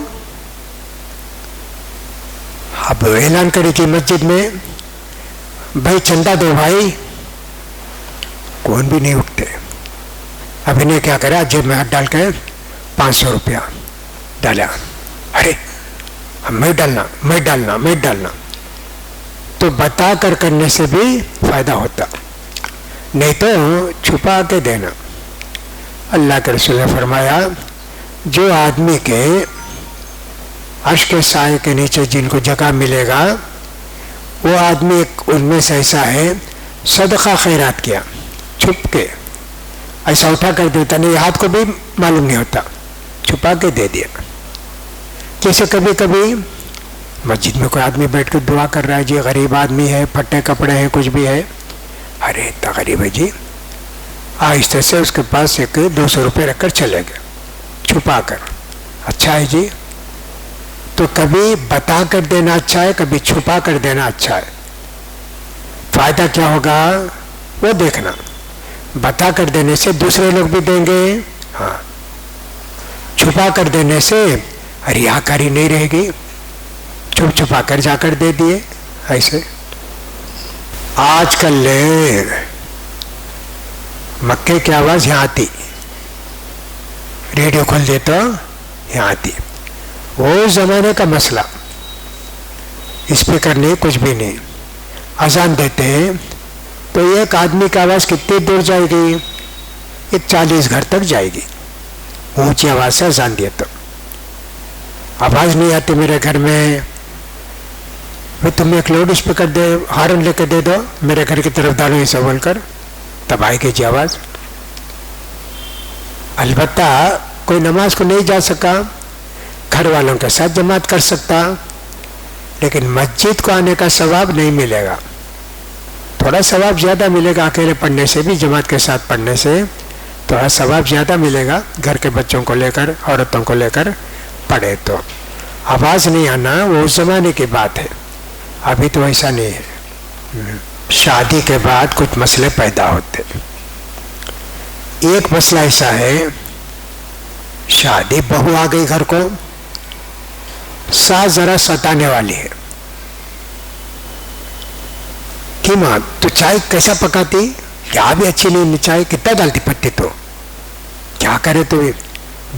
اب اعلان کری تھی مسجد میں بھائی چندہ دو بھائی، کون بھی نہیں اٹھتے. اب انہیں کیا کرا جیب میں ہاتھ ڈال کے 500 روپیہ ڈالا. ارے میں ڈالنا میں ڈالنا میں ڈالنا. تو بتا کر کرنے سے بھی فائدہ ہوتا، نہیں تو چھپا کے دینا. اللہ کے رسول نے فرمایا جو آدمی کے عرش کے سائے کے نیچے جن کو جگہ ملے گا وہ آدمی ان میں سے ایسا ہے صدقہ خیرات کیا چھپ کے، ایسا اٹھا کر دیتا نہیں، ہاتھ کو بھی معلوم نہیں ہوتا، چھپا کے دے دیا. جیسے کبھی کبھی مسجد میں کوئی آدمی بیٹھ کے دعا کر رہا ہے جی، غریب آدمی ہے، پھٹے کپڑے ہیں، کچھ بھی ہے، ارے اتنا غریب ہے جی، آہستہ سے اس کے پاس 200 روپے رکھ کر چلے گئے چھپا کر. اچھا ہے جی. تو کبھی بتا کر دینا اچھا ہے، کبھی چھپا کر دینا اچھا ہے. فائدہ کیا ہوگا وہ دیکھنا. بتا کر دینے سے دوسرے لوگ بھی دیں گے، ہاں. چھپا کر دینے سے ریاکاری نہیں رہے گی، چھپ چھپا کر جا کر دے دیے ایسے. آج کل مکے کی آواز یہاں آتی، ریڈیو کھول دیتا یہاں آتی. وہ زمانے کا مسئلہ، اسپیکر نہیں کچھ بھی نہیں. اذان دیتے ہیں تو ایک آدمی کی آواز کتنی دور جائے گی؟ 40 گھر تک جائے گی، اونچی آواز سے اذان دیے تو. آواز نہیں آتی میرے گھر میں، تم ایک لاؤڈ اسپیکر دے، ہارن لے کے دے دو میرے گھر کی طرف ڈالو اسے بول کر، تب آئے گی جی آواز. البتہ کوئی نماز کو نہیں جا سکا، گھر والوں کے ساتھ جماعت کر سکتا، لیکن مسجد کو آنے کا ثواب نہیں ملے گا. تھوڑا ثواب زیادہ ملے گا اکیلے پڑھنے سے بھی، جماعت کے ساتھ پڑھنے سے تھوڑا ثواب زیادہ ملے گا. گھر کے بچوں کو لے کر، عورتوں کو لے کر پڑھے تو. آواز نہیں آنا وہ اس زمانے کی بات ہے، ابھی تو ایسا نہیں ہے. شادی کے بعد کچھ مسئلے پیدا ہوتے. ایک مسئلہ ایسا ہے، شادی بہو آ گئی گھر کو، ساس ذرا ستانے والی ہے. کہ ماں تو چائے کیسا پکاتی؟ کیا بھی اچھی نہیں چائے، کتنا ڈالتی پتی تو، کیا کرے تو،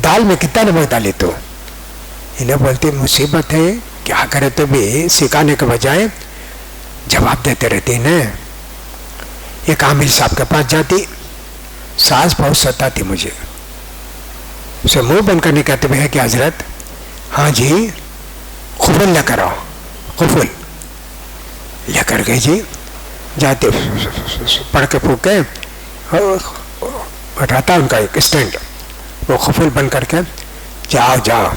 دال میں کتنا نمک ڈالی تو. انہیں بولتی مصیبت ہے، کیا کرے تو بھی سکھانے کے بجائے جواب دیتے رہتی ہیں. ایک عامل صاحب کے پاس جاتی، ساس بہت ستاتی مجھے، اسے منہ بند کرنے کہتے بھی ہے کہ حضرت ہاں جی قفل لے کر آؤ. قفل لے کر گئی جی، جاتے پڑھ کے پھونک کے ہٹاتا ان کا ایک اسٹینڈ، وہ قفل بند کر کے جاؤ جاؤ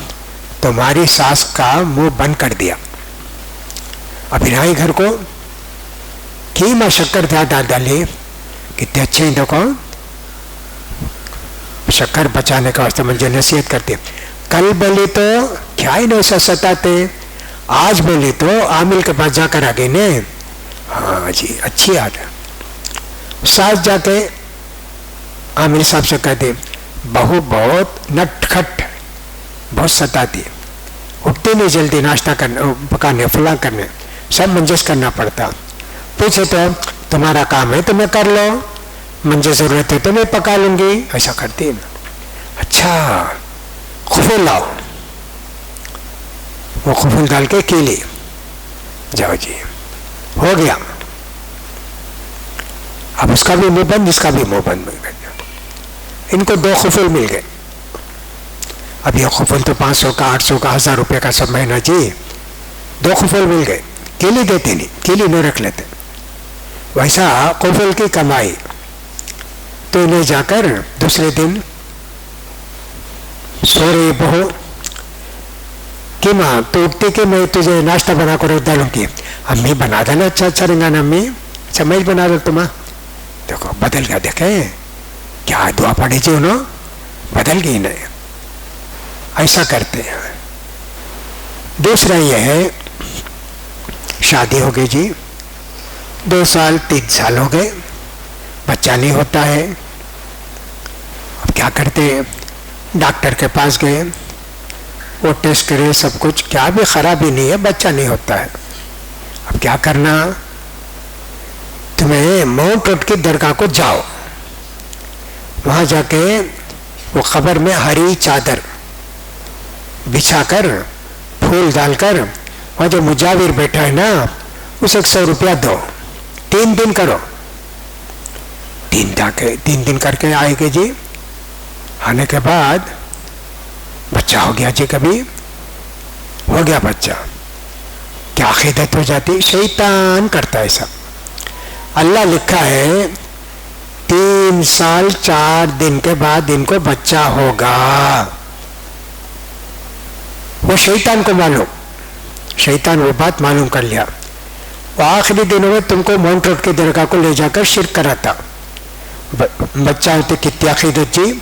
تمہاری ساس کا منہ بند کر دیا. ابھی آئی گھر کو کیما شکر زیادہ ڈالی، کتنے اچھے ہیں دیکھو، شکر بچانے کا واسطے مجھے نصیحت کرتی ہے. کل بلی تو کیا ہی نہیں ایسا ستاتے. آج بولے تو عامل کے پاس جا کر آ گئے نے. ہاں جی اچھی آج. ساس جا کے عامل صاحب سے کہتے بہو بہت نٹ کھٹ بہت ستاتی, اٹھتے نہیں جلدی, ناشتہ کرنے پکانے فلاں کرنے سب منجس کرنا پڑتا. پوچھے تو تمہارا کام ہے تو میں کر لو, مجھے ضرورت ہے تو میں پکا لوں گی, ایسا کرتی. اچھا خفل لاؤ, وہ خفل ڈال کے کیلی, جاؤ جی ہو گیا. اب اس کا بھی منہ بند, اس کا بھی منہ بند مل گیا. ان کو 2 خفل مل گئے. اب یہ خفل تو 500 کا 800 کا 1000 روپے کا سب مہینہ جی. 2 خفل مل گئے, کیلی دیتے نہیں, کیلی نہیں رکھ لیتے. ویسا خفل کی کمائی. تو انہیں جا کر دوسرے دن سو رہی بہو کہ ماں تو اٹھتے کہ میں تجھے ناشتہ بنا کر رکھ ڈالوں گی. امی بنا دینا, اچھا اچھا رنگانا امی, اچھا میں بنا دوں تمہیں. دیکھو بدل گیا, دیکھیں کیا دعا پڑی جی انہوں, بدل گئی نہیں. ایسا کرتے ہیں. دوسرا یہ ہے شادی ہو گئی جی, 2 سال 3 سال ہو گئے, بچہ نہیں ہوتا ہے. اب کیا کرتے, ڈاکٹر کے پاس گئے, وہ ٹیسٹ کرے سب کچھ, کیا بھی خرابی نہیں ہے, بچہ نہیں ہوتا ہے. اب کیا کرنا, تمہیں ماؤنٹ روڈ کی درگاہ کو جاؤ, وہاں جا کے وہ قبر میں ہری چادر بچھا کر پھول ڈال کر وہاں جو مجاور بیٹھا ہے نا اسے 100 روپیہ دو, 3 دن کرو. 3 دن کر کے آئے گے جی. آنے کے بعد بچہ ہو گیا جی, کبھی ہو گیا بچہ, کیا عقیدت ہو جاتی. شیطان کرتا ہے سب. اللہ لکھا ہے 3 سال 4 دن کے بعد ان کو بچہ ہوگا. وہ شیطان کو معلوم, شیطان وہ بات معلوم کر لیا. وہ آخری دنوں میں تم کو ماؤنٹ روڈ کی درگاہ کو لے جا کر شرک کراتا. بچہ ہوتے کتنی عقیدت جی,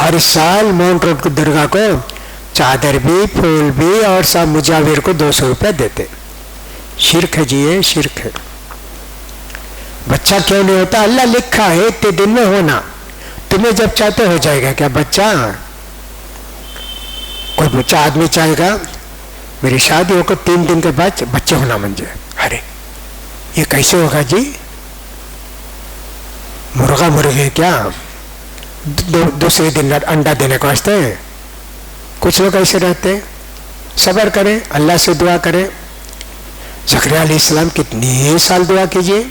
ہر سال ماؤنٹ روڈ کی درگاہ کو چادر بھی پھول بھی اور سب مجاور کو 200 روپے دیتے. شرک ہے جی, یہ شرک ہے. بچہ کیوں نہیں ہوتا, اللہ لکھا ہے اتنے دن میں ہونا, تمہیں جب چاہتے ہو جائے گا. کیا بچہ, کوئی بچہ آدمی چاہے گا میری شادی ہو کر 3 دن کے بعد بچے ہونا منجے, ارے یہ کیسے ہوگا جی. مرغا مرغی کیا دوسرے دن انڈا دینے کو واسطے. کچھ لوگ ایسے رہتے. صبر کریں, اللہ سے دعا کریں. زکریا علیہ السلام کتنی سال دعا کیجیے,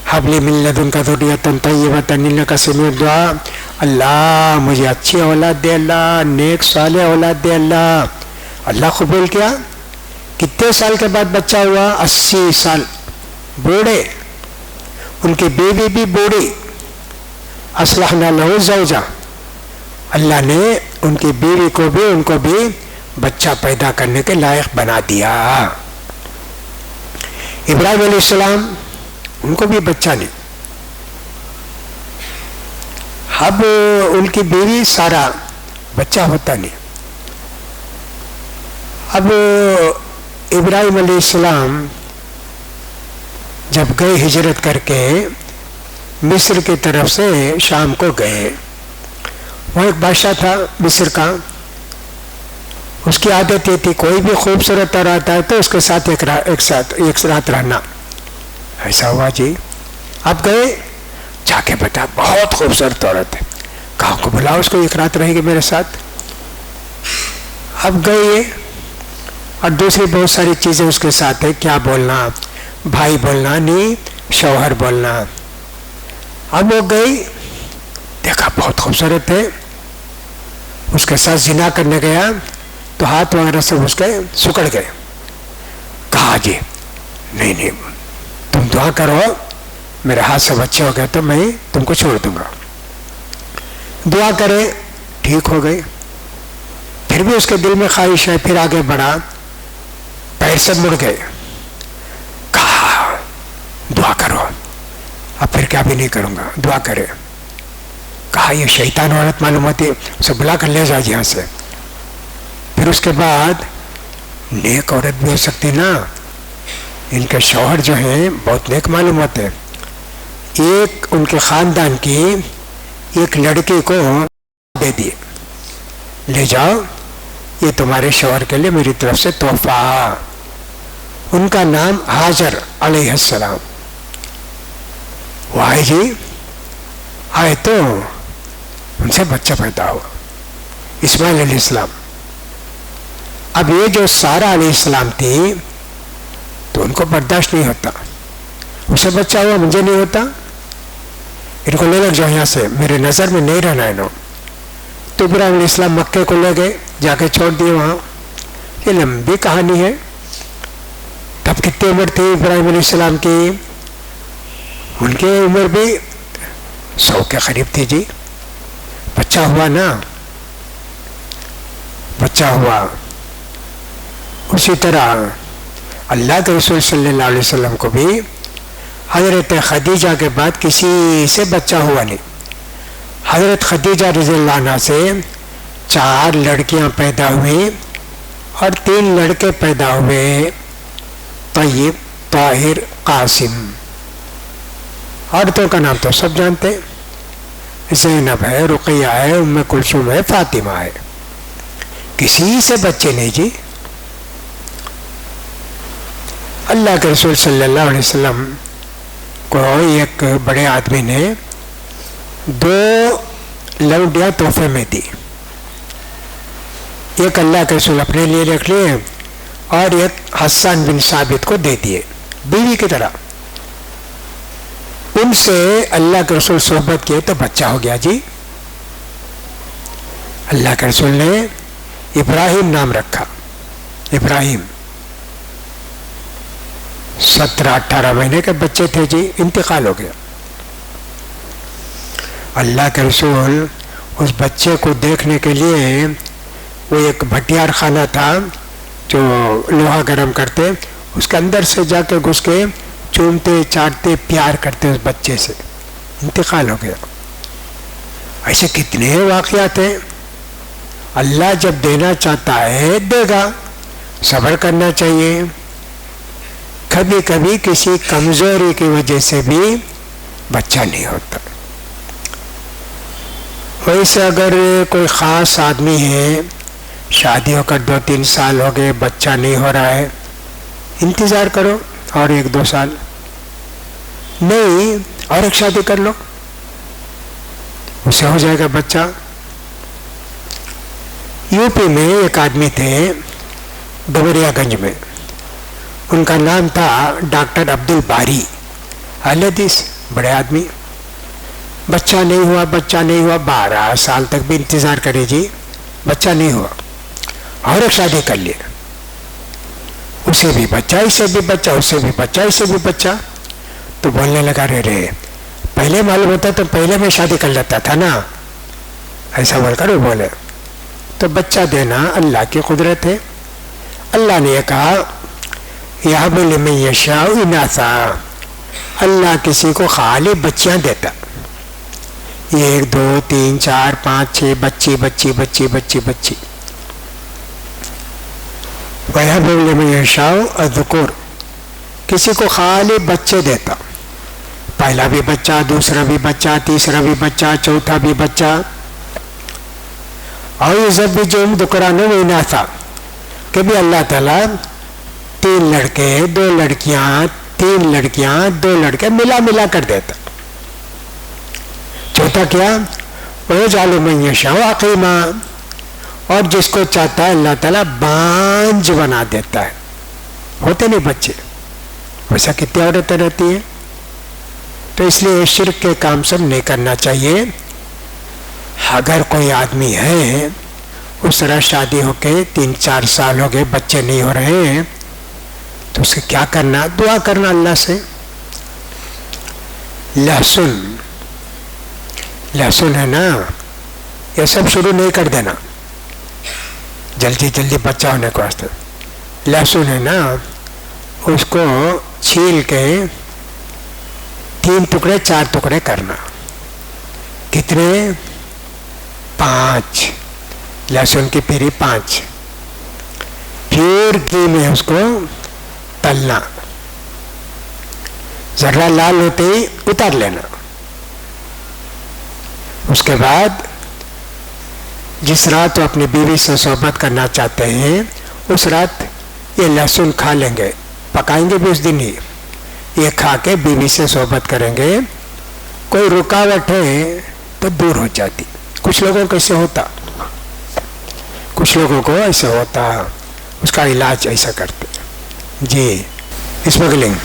حبلی من لدنک ذریۃ طیبۃ انک سمیع الدعاء, اللہ مجھے اچھی اولاد دے, اللہ نیک صالح اولاد دے اللہ. اللہ قبول کیا. کتنے سال کے بعد بچہ ہوا, 80 سال, بوڑھے, ان کی بیوی بھی بوڑھی. اصلحنا لہ زوجہ, اللہ نے ان کی بیوی کو بھی ان کو بھی بچہ پیدا کرنے کے لائق بنا دیا. ابراہیم علیہ السلام ان کو بھی بچہ نہیں. اب ان کی بیوی سارا, بچہ ہوتا نہیں. اب ابراہیم علیہ السلام جب گئے ہجرت کر کے مصر کی طرف سے شام کو گئے, وہ ایک بادشاہ تھا مصر کا. اس کی عادت یہ تھی کوئی بھی خوبصورت عورت ہے تو اس کے ساتھ ایک رات رہنا. ایسا ہوا جی. اب گئے, جا کے بتا بہت خوبصورت عورت ہے, کہاں کو بلاؤ اس کو, ایک رات رہے گی میرے ساتھ. اب گئے اور دوسری بہت ساری چیزیں اس کے ساتھ ہے, کیا بولنا, بھائی بولنا نہیں, شوہر بولنا. اب وہ گئی, دیکھا بہت خوبصورت ہے, اس کے ساتھ زنا کرنے گیا تو ہاتھ وغیرہ سب اس کے سکڑ گئے. کہا جی نہیں تم دعا کرو, میرے ہاتھ سے بچے ہو گئے تو میں تم کو چھوڑ دوں گا. دعا کرے, ٹھیک ہو گئی. پھر بھی اس کے دل میں خواہش ہے, پھر آگے بڑھا, پیر سے مڑ گئے. کہا دعا کرو, اب پھر کیا بھی نہیں کروں گا, دعا کرے. کہا یہ شیطان عورت معلوم ہوتی, اسے بلا کر لے جا یہاں سے. پھر پھر اس کے بعد نیک عورت بھی ہو سکتی نا. ان کے شوہر جو ہیں بہت نیک معلوم ہوتے ہیں. ایک ان کے خاندان کی ایک لڑکی کو دے دیے, لے جاؤ یہ تمہارے شوہر کے لیے میری طرف سے تحفہ. ان کا نام ہاجر علیہ السلام. وہ آئے جی, آئے تو ان سے بچہ پیدا ہوا, اسماعیل علیہ السلام. اب یہ جو سارہ علیہ السلام تھی تو ان کو برداشت نہیں ہوتا, اسے بچہ ہوا مجھے نہیں ہوتا, ان کو لے لگ جاؤ یہاں سے, میرے نظر میں نہیں رہنا انہوں. تو ابراہیم علیہ السلام مکے کو لے گئے, جا کے چھوڑ دیے وہاں. یہ لمبی کہانی ہے. تب کتنی عمر تھی ابراہیم علیہ السلام کی؟ ان کی عمر بھی 100 کے قریب تھی جی. بچہ ہوا نا, بچہ ہوا. اسی طرح اللہ کے رسول صلی اللہ علیہ وسلم کو بھی حضرت خدیجہ کے بعد کسی سے بچہ ہوا نہیں. حضرت خدیجہ رضی اللہ عنہ سے 4 لڑکیاں پیدا ہوئی اور 3 لڑکے پیدا ہوئے, طیب, طاہر, قاسم. عورتوں کا نام تو سب جانتے, زینب ہے, رقیہ ہے, ام کلثوم ہے, فاطمہ ہے. کسی سے بچے نہیں جی. اللہ کے رسول صلی اللہ علیہ وسلم کو ایک بڑے آدمی نے 2 لونڈیاں تحفے میں دی. ایک اللہ کے رسول اپنے لیے رکھ لیے اور ایک حسان بن ثابت کو دے دیے بیوی کی طرح. ان سے اللہ کے رسول صحبت کیے تو بچہ ہو گیا جی. اللہ کے رسول نے ابراہیم نام رکھا. ابراہیم 17-18 مہینے کے بچے تھے جی, انتقال ہو گیا. اللہ کے رسول اس بچے کو دیکھنے کے لیے, وہ ایک بھٹیار خانہ تھا جو لوہا گرم کرتے, اس کے اندر سے جا کے گھس کے چومتے چاٹتے پیار کرتے اس بچے سے. انتقال ہو گیا. ایسے کتنے واقعات ہیں. اللہ جب دینا چاہتا ہے دے گا, صبر کرنا چاہیے. کبھی کبھی کسی کمزوری کی وجہ سے بھی بچہ نہیں ہوتا. ویسے اگر کوئی خاص آدمی ہے, شادی ہو کر 2-3 سال ہو گئے, بچہ نہیں ہو رہا ہے, انتظار کرو اور 1-2 سال, نہیں اور ایک شادی کر لو, اسے ہو جائے گا بچہ. یو پی میں ایک آدمی تھے ڈبریا گنج میں, ان کا نام تھا ڈاکٹر عبد الباری, اہل حدیث, بڑے آدمی. بچہ نہیں ہوا, بچہ نہیں ہوا, 12 سال تک بھی انتظار کرے جی, بچہ نہیں ہوا, اور ایک شادی کر لیا. اسے بھی بچہ, اسے بھی بچہ, اسے بھی بچہ, اسے بھی بچہ. تو بولنے لگا, رے پہلے معلوم ہوتا تو پہلے میں شادی کر لیتا تھا نا, ایسا بول کر وہ بولے. تو بچہ دینا اللہ کی قدرت ہے. اللہ نے یہ کہا, یہب لمن یشاء اناثا, اللہ کسی کو خالی بچیاں دیتا. 1 2 3 4 5 6 بچی بچی بچی بچی بچی. وَيَهَبُ لِمَن يَشَاءُ الذُّكُورَ, کسی کو خالی بچے دیتا. پہلا بھی بچہ, دوسرا بھی بچہ, تیسرا بھی بچہ, چوتھا بھی بچہ. اور يُزَوِّجُهُمْ ذُكْرَانًا وَإِنَاثًا, کہ بھی اللہ تعالیٰ 3 لڑکے 2 لڑکیاں, 3 لڑکیاں 2 لڑکے ملا کر دیتا. چوتھا کیا, وَيَجْعَلُ مَن يَشَاءُ عَقِيمًا, اور جس کو چاہتا ہے اللہ تعالیٰ بانجھ بنا دیتا ہے, ہوتے نہیں بچے. ویسا کتنی عورتیں رہتی ہیں. تو اس لیے شرک کے کام سب نہیں کرنا چاہیے. اگر کوئی آدمی ہے اس طرح شادی ہو کے 3-4 سال ہو گئے, بچے نہیں ہو رہے ہیں, تو اسے کیا کرنا, دعا کرنا اللہ سے. لہسن ہے نا, یہ سب شروع نہیں کر دینا جلدی جلدی بچہ ہونے کو واسطے. لہسن ہے نا, اس کو چھیل کے 3 ٹکڑے 4 ٹکڑے کرنا. کتنے؟ 5 لہسن کی پیری 5. بھرپور گھی میں اس کو تلنا، ذرا لال ہوتے ہی اتار لینا. اس کے بعد جس رات وہ اپنی بیوی سے صحبت کرنا چاہتے ہیں اس رات یہ لہسن کھا لیں گے، پکائیں گے بھی اس دن ہی، یہ کھا کے بیوی سے صحبت کریں گے. کوئی رکاوٹ ہے تو دور ہو جاتی. کچھ لوگوں کو ایسے ہوتا، کچھ لوگوں کو ایسے ہوتا، اس کا علاج ایسا کرتے. جی اسمگلنگ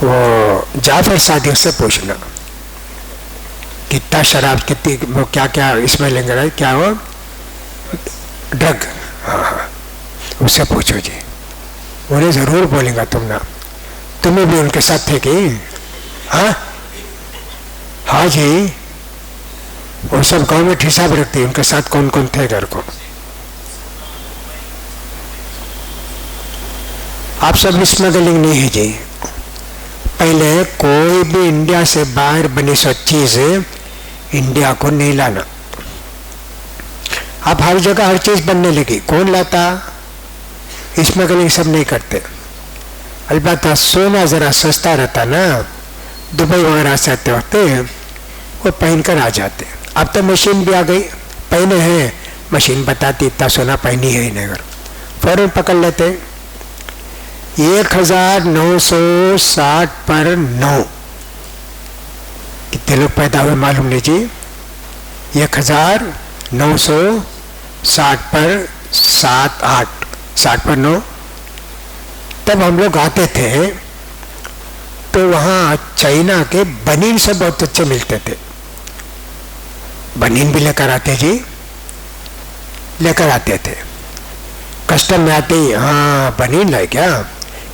وہ جعفر صادق سے پوچھنا کتنا شراب، کتنی وہ کیا کیا اسمیلنگ ہے، کیا وہ ڈرگ، ہاں اس سے پوچھو جی، انہیں ضرور بولیں گا تمہیں بھی ان کے ساتھ تھے کہ ہاں جی، وہ سب گاؤں میں حساب رکھتی، ان کے ساتھ کون کون تھے گھر کو. آپ سب اسمگلنگ نہیں ہے جی. پہلے کوئی بھی انڈیا سے باہر بنی سو چیز انڈیا کو نہیں لانا. اب ہر جگہ ہر چیز بننے لگی، کون لاتا؟ اسمگلنگ سب نہیں کرتے. البتہ سونا ذرا سستا رہتا نا، دبئی وغیرہ سے آتے وقت وہ پہن کر آ جاتے. اب تو مشین بھی آ گئی، پہنے ہیں مشین بتاتی اتنا سونا پہنی ہے ہی نہیں، اگر فوراً پکڑ لیتے. 1960 پر 9 کتنے لوگ پیدا ہوئے معلوم نہیں جی. 1960 پر 60 پر 9 تب ہم لوگ آتے تھے تو وہاں چائنا کے بنین سے بہت اچھے ملتے تھے. بنین بھی لے کر آتے جی، لے کر آتے تھے. کسٹم میں آتے ہی ہاں بنین لائے کیا،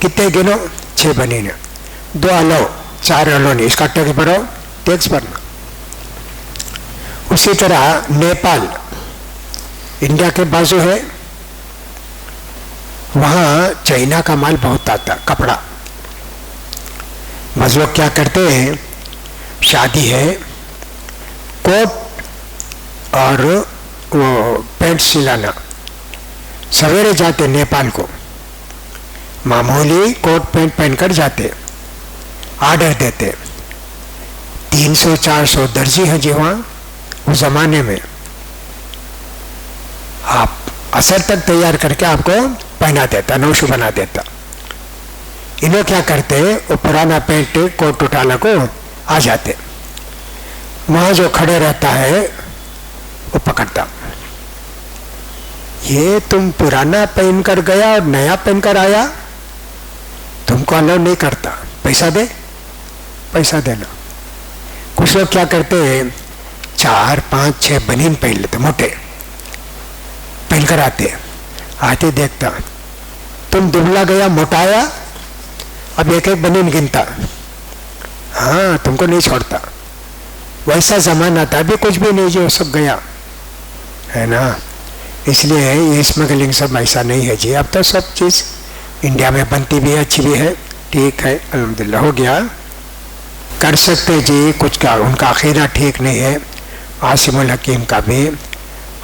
کتنے گنو؟ 6 بنین، 2 الو 4 الو نہیں، اس کا ٹیکس بھرو، ٹیکس بھرنا. اسی طرح نیپال انڈیا کے بازو ہے، وہاں چائنا کا مال بہت آتا، کپڑا. بعض لوگ کیا کرتے ہیں، شادی ہے، کوٹ اور وہ پینٹ سلانا، سویرے جاتے نیپال کو، معمولی کوٹ پینٹ پہن کر جاتے، آرڈر دیتے. 300-400 درزی ہیں جی وہاں اس زمانے میں، آپ اثر تک تیار کر کے آپ کو پہنا دیتا، نوشو بنا دیتا. انہوں کیا کرتے، وہ پرانا پینٹ کوٹ اٹھانا کو آ جاتے، وہاں جو کھڑے رہتا ہے وہ پکڑتا، یہ تم پرانا پہن کر گیا اور نیا پہن کر آیا، تم کو الاؤ نہیں کرتا، پیسہ دے، پیسہ دینا. کچھ لوگ کیا کرتے ہیں 4-5-6 بنین پہن لیتے، موٹے پہن کر آتے دیکھتا تم دبلا گیا موٹایا، اب ایک بنین گنتا، ہاں تم کو نہیں چھوڑتا. ویسا زمانہ تھا، ابھی کچھ بھی نہیں جو سب گیا ہے نا. اس لیے یہ اسمگلنگ سب ایسا نہیں ہے جی. اب تو سب چیز انڈیا میں بنتی بھی ہے، اچھی بھی ہے، ٹھیک ہے، الحمدللہ ہو گیا، کر سکتے جی. کچھ کا ان کا عقیدہ ٹھیک نہیں ہے، عاصم الحکیم کا بھی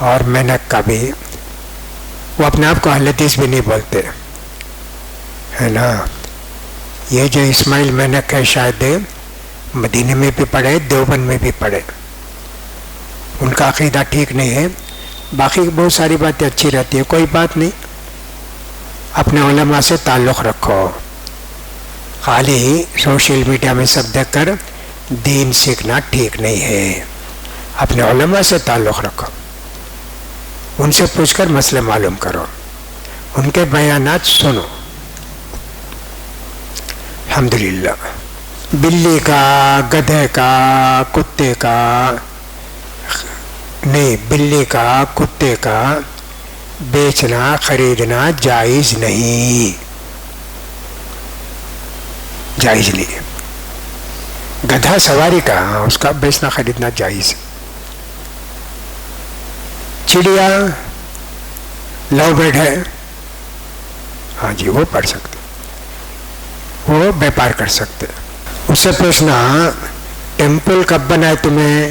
اور مینک کا بھی. وہ اپنے آپ کو اہل حدیث بھی نہیں بولتے ہے نا. یہ جو اسماعیل مینک ہے شاید مدینے میں بھی پڑھے، دیوبند میں بھی پڑھے، ان کا عقیدہ ٹھیک نہیں ہے. باقی بہت ساری باتیں اچھی رہتی ہیں، کوئی بات نہیں، اپنے علماء سے تعلق رکھو. خالی سوشل میڈیا میں سب دیکھ کر دین سیکھنا ٹھیک نہیں ہے. اپنے علماء سے تعلق رکھو، ان سے پوچھ کر مسئلے معلوم کرو، ان کے بیانات سنو. الحمدللہ. بلی کا، گدھے کا، کتے کا نہیں، بلی کا کتے کا بیچنا خریدنا جائز نہیں، جائز نہیں. گدھا سواری کا اس کا بیچنا خریدنا جائز. چڑیا لو برڈ ہے، ہاں جی وہ پڑھ سکتے، وہ بیپار کر سکتے. اس سے پوچھنا ٹیمپل کب بنا ہے تمہیں،